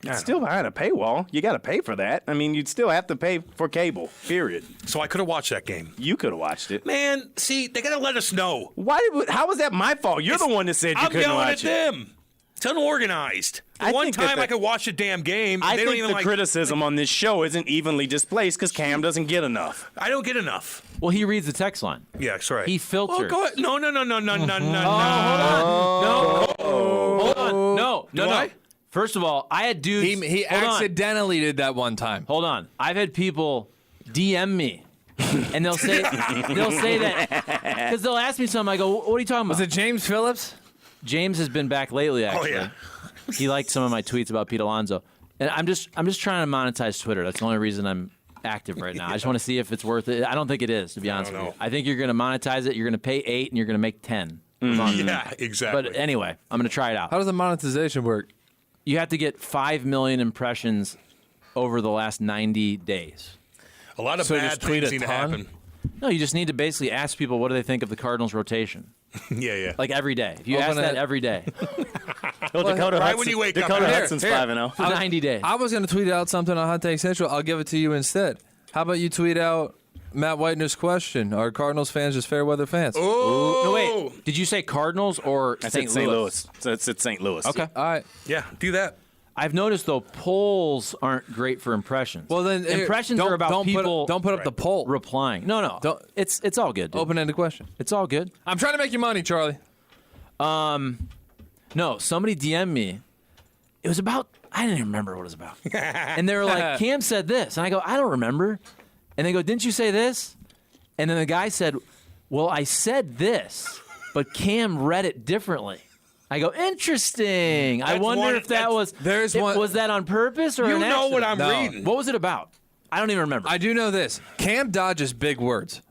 Speaker 7: It's still behind a paywall. You got to pay for that. I mean, you'd still have to pay for cable, period.
Speaker 2: So I could have watched that game.
Speaker 7: You could have watched it.
Speaker 2: Man, see, they got to let us know.
Speaker 7: How was that my fault? You're the one that said you
Speaker 2: I'm
Speaker 7: couldn't
Speaker 2: yelling
Speaker 7: watch
Speaker 2: at
Speaker 7: it.
Speaker 2: them. It's unorganized.
Speaker 7: I
Speaker 2: One
Speaker 7: think that
Speaker 2: time I could watch a damn game.
Speaker 7: I
Speaker 2: they don't
Speaker 7: think
Speaker 2: even
Speaker 7: the criticism on this show isn't evenly displaced because Cam doesn't get enough.
Speaker 2: I don't get enough.
Speaker 1: Well, he reads the text line.
Speaker 2: Yeah, that's right.
Speaker 1: He filters.
Speaker 2: Oh, go ahead. No.
Speaker 1: No.
Speaker 2: Do I?
Speaker 1: First of all, I had dudes.
Speaker 3: He
Speaker 1: Hold on.
Speaker 3: accidentally did that one time.
Speaker 1: Hold on. I've had people DM me, and they'll say that because they'll ask me something. I go, "What are you talking about?"
Speaker 3: Was it James Phillips?
Speaker 1: James has been back lately. Actually,
Speaker 2: yeah.
Speaker 1: He liked some of my tweets about Pete Alonso, and I'm just trying to monetize Twitter. That's the only reason I'm active right now. I just want to see if it's worth it. I don't think it is, to be honest with you. I think you're going to monetize it. You're going to pay 8, and you're going to make 10.
Speaker 2: Yeah, exactly.
Speaker 1: But anyway, I'm going to try it out.
Speaker 3: How does the monetization work?
Speaker 1: You have to get 5 million impressions over the last 90 days.
Speaker 2: A lot of
Speaker 3: So
Speaker 2: bad
Speaker 3: just tweet
Speaker 2: things
Speaker 3: a
Speaker 2: need to
Speaker 3: ton?
Speaker 2: happen.
Speaker 1: No, you just need to basically ask people what do they think of the Cardinals' rotation.
Speaker 2: Yeah.
Speaker 1: Like every day. If you
Speaker 3: Open
Speaker 1: ask that
Speaker 3: it.
Speaker 1: every day
Speaker 7: Dakota
Speaker 2: Right when you wake up.
Speaker 7: Dakota
Speaker 2: Here,
Speaker 7: Hudson's
Speaker 3: here.
Speaker 7: 5-0.
Speaker 1: for 90 days.
Speaker 3: I was going to tweet out something on Hot Take Central. I'll give it to you instead. How about you tweet out Matt Whitener's question? Are Cardinals fans just fair weather fans?
Speaker 2: Oh,
Speaker 1: No, wait. Did you say Cardinals or
Speaker 7: I
Speaker 1: St.
Speaker 7: said St.
Speaker 1: Louis?
Speaker 7: Louis. So it's at St. Louis.
Speaker 1: Okay.
Speaker 3: All right.
Speaker 2: Yeah, do that.
Speaker 1: I've noticed, though, polls aren't great for impressions.
Speaker 3: Well, then
Speaker 1: impressions are about people
Speaker 3: Don't put up the poll.
Speaker 1: replying. No.
Speaker 3: Don't-
Speaker 1: It's all good, dude.
Speaker 3: Open-ended question.
Speaker 1: It's all good.
Speaker 3: I'm trying to make you money, Charlie.
Speaker 1: No, somebody DM'd me. It was about, I didn't even remember what it was about. And they were like, Cam said this. And I go, I don't remember. And they go, didn't you say this? And then the guy said, well, I said this, but Cam read it differently. I go, interesting. I
Speaker 2: That's
Speaker 1: wonder
Speaker 2: one-
Speaker 1: if that was, was that on purpose or
Speaker 2: You
Speaker 1: an
Speaker 2: know what
Speaker 1: accident?
Speaker 2: I'm
Speaker 3: No.
Speaker 2: reading.
Speaker 1: What was it about? I don't even remember.
Speaker 3: I do know this. Cam dodges big words.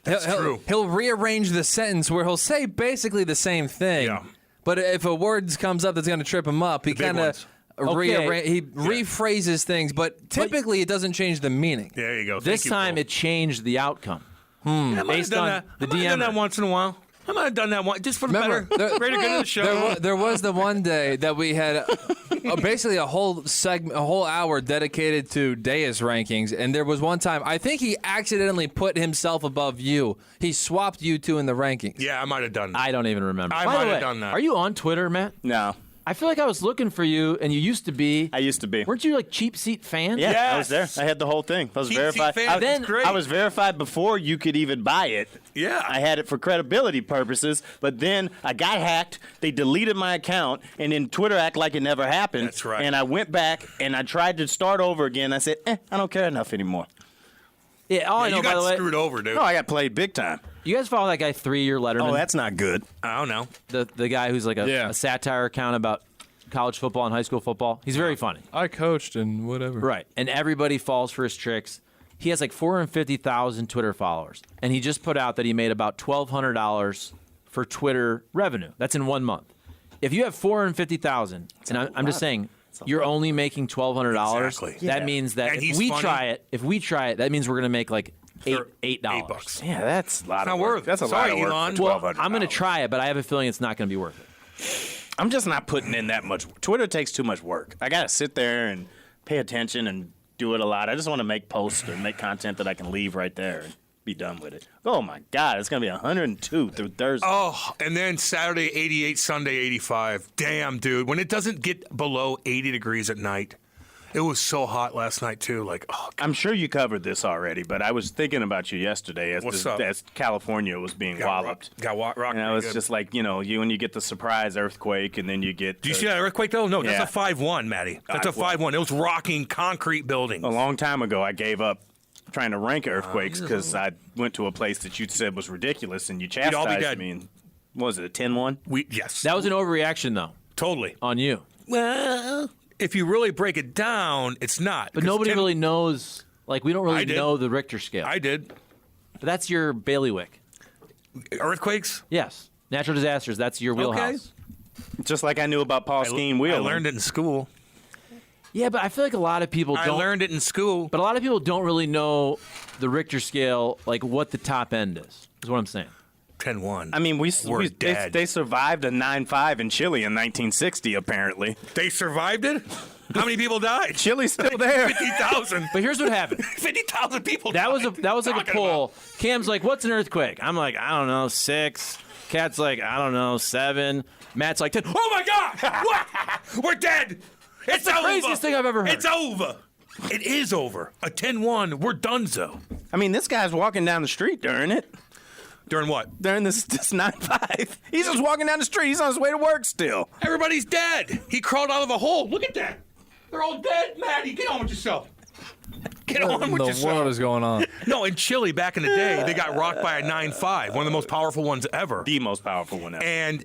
Speaker 2: That's true.
Speaker 3: He'll rearrange the sentence where he'll say basically the same thing.
Speaker 2: Yeah.
Speaker 3: But if a word comes up that's going to trip him up, he
Speaker 2: big
Speaker 3: kind
Speaker 2: ones.
Speaker 3: of rephrases things. But typically, it doesn't change the meaning.
Speaker 2: There you go.
Speaker 1: this
Speaker 2: Thank you,
Speaker 1: time
Speaker 2: Paul.
Speaker 1: it changed the outcome.
Speaker 2: I might have
Speaker 1: based
Speaker 2: done
Speaker 1: on
Speaker 2: that.
Speaker 1: the
Speaker 2: I might have done
Speaker 1: DMer.
Speaker 2: that once in a while. I might have done that one just for the
Speaker 3: Remember,
Speaker 2: better, greater good of the show.
Speaker 3: There was the one day that we had basically a whole segment, a whole hour dedicated to Deus rankings, and there was one time I think he accidentally put himself above you. He swapped you two in the rankings.
Speaker 2: Yeah, I might have done that.
Speaker 1: I don't even remember.
Speaker 2: I
Speaker 1: By
Speaker 2: might
Speaker 1: the
Speaker 2: have
Speaker 1: way,
Speaker 2: done that.
Speaker 1: Are you on Twitter, Matt?
Speaker 7: No,
Speaker 1: I feel like I was looking for you, and you used to be.
Speaker 7: I used to be.
Speaker 1: Weren't you like cheap seat fans?
Speaker 7: Yeah, I was there.
Speaker 2: Yes.
Speaker 7: I had the whole thing. I was
Speaker 2: Cheap
Speaker 7: verified.
Speaker 2: seat fan,
Speaker 1: then-
Speaker 2: it's great.
Speaker 7: I was verified before you could even buy it.
Speaker 2: Yeah.
Speaker 7: I had it for credibility purposes, but then I got hacked. They deleted my account, and then Twitter acted like it never happened.
Speaker 2: That's right.
Speaker 7: And I went back and I tried to start over again. I said, I don't care enough anymore.
Speaker 1: Yeah. All I know,
Speaker 2: you
Speaker 1: by the
Speaker 2: got
Speaker 1: way,
Speaker 2: screwed over, dude.
Speaker 7: No, I got played big time.
Speaker 1: you guys follow that guy 3-year Letterman?
Speaker 7: Oh, that's not good.
Speaker 2: I don't know.
Speaker 1: the guy who's like a satire account about college football and high school football. He's very funny.
Speaker 3: I coached and whatever.
Speaker 1: Right. And everybody falls for his tricks. He has like 450,000 Twitter followers. And he just put out that he made about $1,200 for Twitter revenue. That's in 1 month. If you have 450,000, and I'm just saying, you're only making $1,200.
Speaker 2: Exactly.
Speaker 1: That means that
Speaker 2: And
Speaker 1: if
Speaker 2: he's
Speaker 1: we
Speaker 2: funny.
Speaker 1: try it, that means we're going to make like $8.
Speaker 2: $8.
Speaker 7: Yeah, that's a lot
Speaker 2: not
Speaker 7: of work.
Speaker 2: worth it.
Speaker 7: That's a
Speaker 2: Sorry,
Speaker 7: lot of work
Speaker 2: Elon.
Speaker 7: for
Speaker 1: Well,
Speaker 7: $1,200.
Speaker 1: I'm going to try it, but I have a feeling it's not going to be worth it.
Speaker 7: I'm just not putting in that much. Twitter takes too much work. I got to sit there and pay attention and do it a lot. I just want to make posts and make content that I can leave right there and be done with it. Oh, my God. It's going to be 102 through Thursday.
Speaker 2: Oh, and then Saturday 88, Sunday 85. Damn, dude. When it doesn't get below 80 degrees at night, It was so hot last night, too. Like, oh,
Speaker 7: I'm sure you covered this already, but I was thinking about you yesterday as California was being walloped.
Speaker 2: Got rocked.
Speaker 7: And I was just like, when you get the surprise earthquake and then you get...
Speaker 2: Do you see that earthquake, though? No, that's a 5-1, Matty. That's a 5-1. It was rocking concrete buildings.
Speaker 7: A long time ago, I gave up trying to rank earthquakes because I went to a place that you said was ridiculous and you chastised me. And, what was it, a 10-1?
Speaker 2: Yes.
Speaker 1: That was an overreaction, though.
Speaker 2: Totally.
Speaker 1: On you.
Speaker 2: Well, if you really break it down, it's not.
Speaker 1: But nobody really knows. Like, we don't really know the Richter scale.
Speaker 2: I did.
Speaker 1: But that's your bailiwick.
Speaker 2: Earthquakes?
Speaker 1: Yes. Natural disasters. That's your wheelhouse.
Speaker 7: Okay. Just like I knew about Paul Skeen wheeling.
Speaker 2: I learned it in school.
Speaker 1: Yeah, but I feel like a lot of people don't.
Speaker 2: I learned it in school.
Speaker 1: But a lot of people don't really know the Richter scale, like what the top end is what I'm saying.
Speaker 2: 10-1.
Speaker 7: I mean, they survived a 9-5 in Chile in 1960, apparently.
Speaker 2: They survived it? How many people died?
Speaker 7: Chile's still there.
Speaker 2: 50,000.
Speaker 1: But here's what happened.
Speaker 2: 50,000 people
Speaker 1: that
Speaker 2: died.
Speaker 1: That was like a poll. Cam's like, what's an earthquake? I'm like, I don't know, 6. Cat's like, I don't know, 7. Matt's like 10.
Speaker 2: Oh, my God! What? We're dead! It's
Speaker 1: the craziest thing I've ever heard.
Speaker 2: It's over. It is over. A 10-1. We're donezo.
Speaker 7: I mean, this guy's walking down the street during it.
Speaker 2: During what?
Speaker 7: During this 9-5. He's just walking down the street. He's on his way to work still.
Speaker 2: Everybody's dead. He crawled out of a hole. Look at that. They're all dead. Maddie, get on with yourself. Get on with yourself.
Speaker 3: What the world is going on?
Speaker 2: No, in Chile back in the day, they got rocked by a 9-5, one of the most powerful ones ever.
Speaker 7: The most powerful one ever.
Speaker 2: And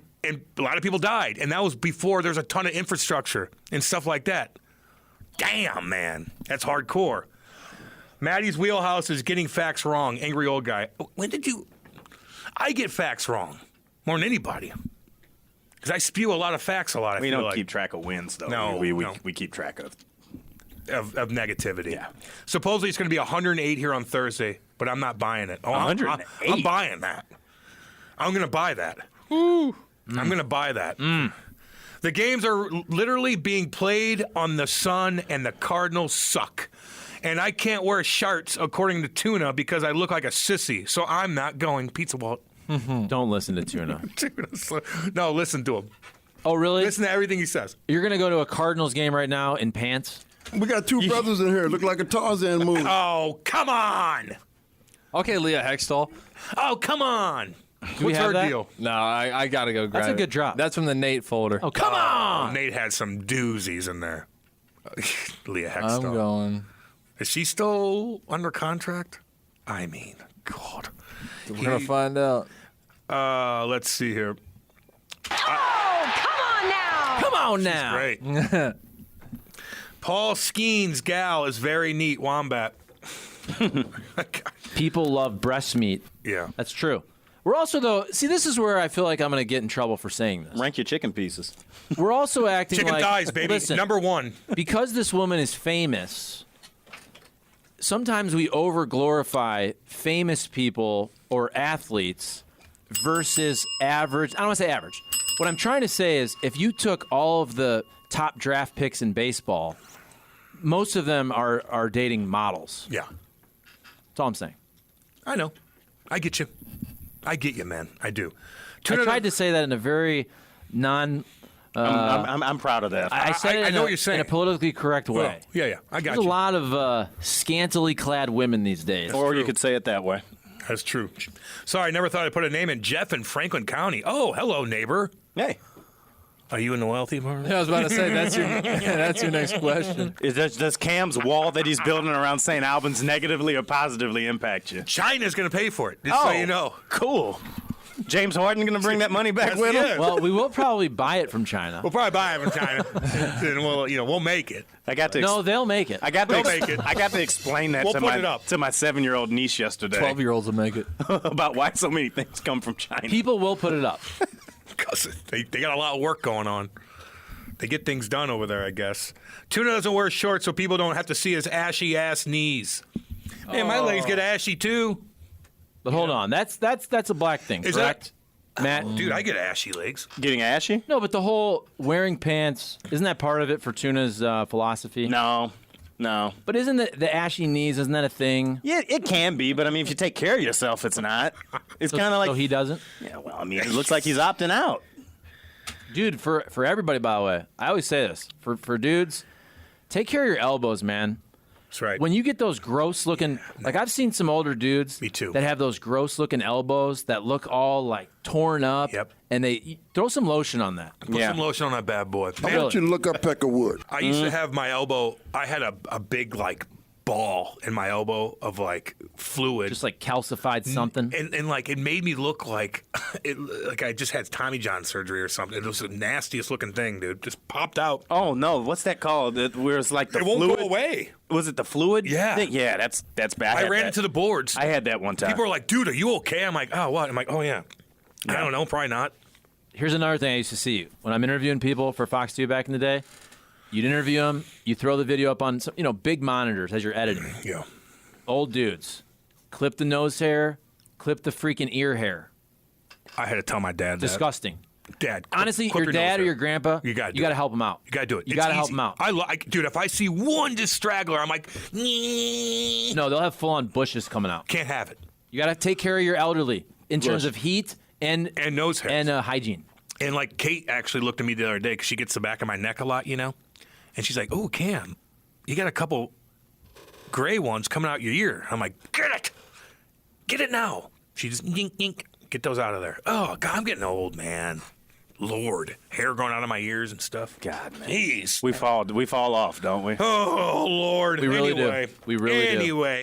Speaker 2: a lot of people died. And that was before there's a ton of infrastructure and stuff like that. Damn, man. That's hardcore. Maddie's wheelhouse is getting facts wrong. Angry old guy. When did you... I get facts wrong more than anybody because I spew a lot of facts a lot.
Speaker 7: We don't keep track of wins, though.
Speaker 2: No,
Speaker 7: we keep track of
Speaker 2: negativity.
Speaker 7: Yeah.
Speaker 2: Supposedly it's going to be 108 here on Thursday, but I'm not buying it.
Speaker 7: 108?
Speaker 2: I'm buying that. I'm going to buy that. Ooh. I'm going to buy that. The games are literally being played on the sun, and the Cardinals suck. And I can't wear shirts, according to Tuna, because I look like a sissy. So I'm not going. Pizza Walt.
Speaker 1: Don't listen to Tuna.
Speaker 2: No, listen to him.
Speaker 1: Oh, really?
Speaker 2: Listen to everything he says.
Speaker 1: You're going to go to a Cardinals game right now in pants?
Speaker 8: We got two brothers in here. Look like a Tarzan movie.
Speaker 2: Oh, come on.
Speaker 3: Okay, Leah Hextall.
Speaker 2: Oh, come on.
Speaker 1: What's
Speaker 2: her
Speaker 1: that?
Speaker 2: deal?
Speaker 3: No, I got to go grab it.
Speaker 1: That's a good drop.
Speaker 3: That's from the Nate folder.
Speaker 1: Oh, come on.
Speaker 2: Nate had some doozies in there. Leah Hextall.
Speaker 3: I'm going.
Speaker 2: Is she still under contract? I mean, God.
Speaker 3: We're going to find out.
Speaker 2: Let's see here.
Speaker 9: Oh, come on now.
Speaker 1: Come on now.
Speaker 2: Great. Paul Skeen's gal is very neat, Wombat.
Speaker 1: People love breast meat.
Speaker 2: Yeah.
Speaker 1: That's true. We're also, though, see, this is where I feel like I'm going to get in trouble for saying this.
Speaker 7: Rank your chicken pieces.
Speaker 1: We're also acting
Speaker 2: Chicken
Speaker 1: like...
Speaker 2: thighs, baby.
Speaker 1: Listen,
Speaker 2: Number 1.
Speaker 1: because this woman is famous, sometimes we over-glorify famous people or athletes versus average. I don't want to say average. What I'm trying to say is if you took all of the top draft picks in baseball, most of them are dating models.
Speaker 2: Yeah.
Speaker 1: That's all I'm saying.
Speaker 2: I know. I get you. I get you, man. I do.
Speaker 1: I tried to say that in a very non...
Speaker 7: I'm proud of that.
Speaker 1: I said it
Speaker 2: I know what you're saying.
Speaker 1: in a politically correct way.
Speaker 2: Well, yeah. I got
Speaker 1: There's
Speaker 2: you.
Speaker 1: a lot of scantily clad women these days.
Speaker 7: Or you could say it that way.
Speaker 2: That's true. Sorry, I never thought I'd put a name in. Jeff in Franklin County. Oh, hello, neighbor.
Speaker 7: Hey.
Speaker 2: Are you in the wealthy part?
Speaker 3: Yeah, I was about to say, that's your next question.
Speaker 7: Does Cam's wall that he's building around St. Albans negatively or positively impact you?
Speaker 2: China's going to pay for it, just so you know.
Speaker 7: Cool. James Harden going to bring that money back with him?
Speaker 1: Well, we will probably buy it from China.
Speaker 2: We'll probably buy it from China, and we'll make it.
Speaker 7: I got to
Speaker 1: No, they'll make it.
Speaker 7: I got to
Speaker 2: They'll make it.
Speaker 7: I got to explain that
Speaker 2: We'll
Speaker 7: to
Speaker 2: put
Speaker 7: my
Speaker 2: it up.
Speaker 7: to my 7-year-old niece yesterday
Speaker 3: 12-year-olds will make it.
Speaker 7: about why so many things come from China.
Speaker 1: People will put it up.
Speaker 2: Because they got a lot of work going on. They get things done over there, I guess. Tuna doesn't wear shorts so people don't have to see his ashy-ass knees. Man, my legs get ashy, too.
Speaker 1: But hold on, that's a black thing,
Speaker 2: Is
Speaker 1: correct? Matt?
Speaker 2: Dude, I get ashy legs.
Speaker 7: Getting ashy?
Speaker 1: No, but the whole wearing pants, isn't that part of it for Tuna's philosophy?
Speaker 7: No.
Speaker 1: But isn't the ashy knees, isn't that a thing?
Speaker 7: Yeah, it can be, but I mean, if you take care of yourself, it's not. It's kind of like.
Speaker 1: So he doesn't?
Speaker 7: Yeah, well, I mean, it looks like he's opting out.
Speaker 1: Dude, for everybody, by the way, I always say this. For dudes, Take care of your elbows, man.
Speaker 2: That's right.
Speaker 1: When you get those gross looking, like I've seen some older dudes
Speaker 2: Me too.
Speaker 1: that have those gross looking elbows that look all like torn up.
Speaker 2: Yep.
Speaker 1: And they throw some lotion on that.
Speaker 2: Put some lotion on that bad boy.
Speaker 8: I want you to look up Peckerwood.
Speaker 2: I used to have my elbow. I had a big like ball in my elbow of like fluid,
Speaker 1: Just like calcified something.
Speaker 2: and like it made me look like like I just had Tommy John surgery or something. It was the nastiest looking thing, dude. Just popped out.
Speaker 7: Oh no, what's that called? Where it's like the
Speaker 2: It won't
Speaker 7: fluid.
Speaker 2: go away.
Speaker 7: Was it the fluid?
Speaker 2: Yeah.
Speaker 7: thing? Yeah, that's bad.
Speaker 2: I ran into the boards.
Speaker 7: I had that one time.
Speaker 2: People are like, "Dude, are you okay?" I'm like, "Oh, what?" I'm like, "Oh yeah." I don't know, probably not.
Speaker 1: Here's another thing I used to see. When I'm interviewing people for Fox 2 back in the day, you'd interview them, you throw the video up on some, big monitors as you're editing.
Speaker 2: Yeah.
Speaker 1: Old dudes. Clip the nose hair, clip the freaking ear hair.
Speaker 2: I had to tell my dad that.
Speaker 1: Disgusting.
Speaker 2: Dad,
Speaker 1: Honestly,
Speaker 2: clip
Speaker 1: your
Speaker 2: nose
Speaker 1: dad or
Speaker 2: hair.
Speaker 1: your grandpa,
Speaker 2: You gotta do
Speaker 1: to
Speaker 2: it.
Speaker 1: help them out.
Speaker 2: You gotta do it.
Speaker 1: You
Speaker 2: It's
Speaker 1: got to help
Speaker 2: easy.
Speaker 1: them out.
Speaker 2: Dude, if I see one just straggler, I'm like,
Speaker 1: No, they'll have full-on bushes coming out.
Speaker 2: can't have it.
Speaker 1: You got to take care of your elderly in terms of heat and
Speaker 2: nose hairs.
Speaker 1: and hygiene.
Speaker 2: And like Kate actually looked at me the other day because she gets the back of my neck a lot, and she's like, "Oh, Cam, you got a couple gray ones coming out your ear." I'm like, get it now. She just yink yink, get those out of there. Oh God, I'm getting old, man. Lord, hair growing out of my ears and stuff.
Speaker 7: God, man.
Speaker 2: Jeez.
Speaker 7: We fall off, don't we?
Speaker 2: Oh Lord.
Speaker 1: We really do.
Speaker 2: Anyway,
Speaker 1: We really do.
Speaker 2: Anyway.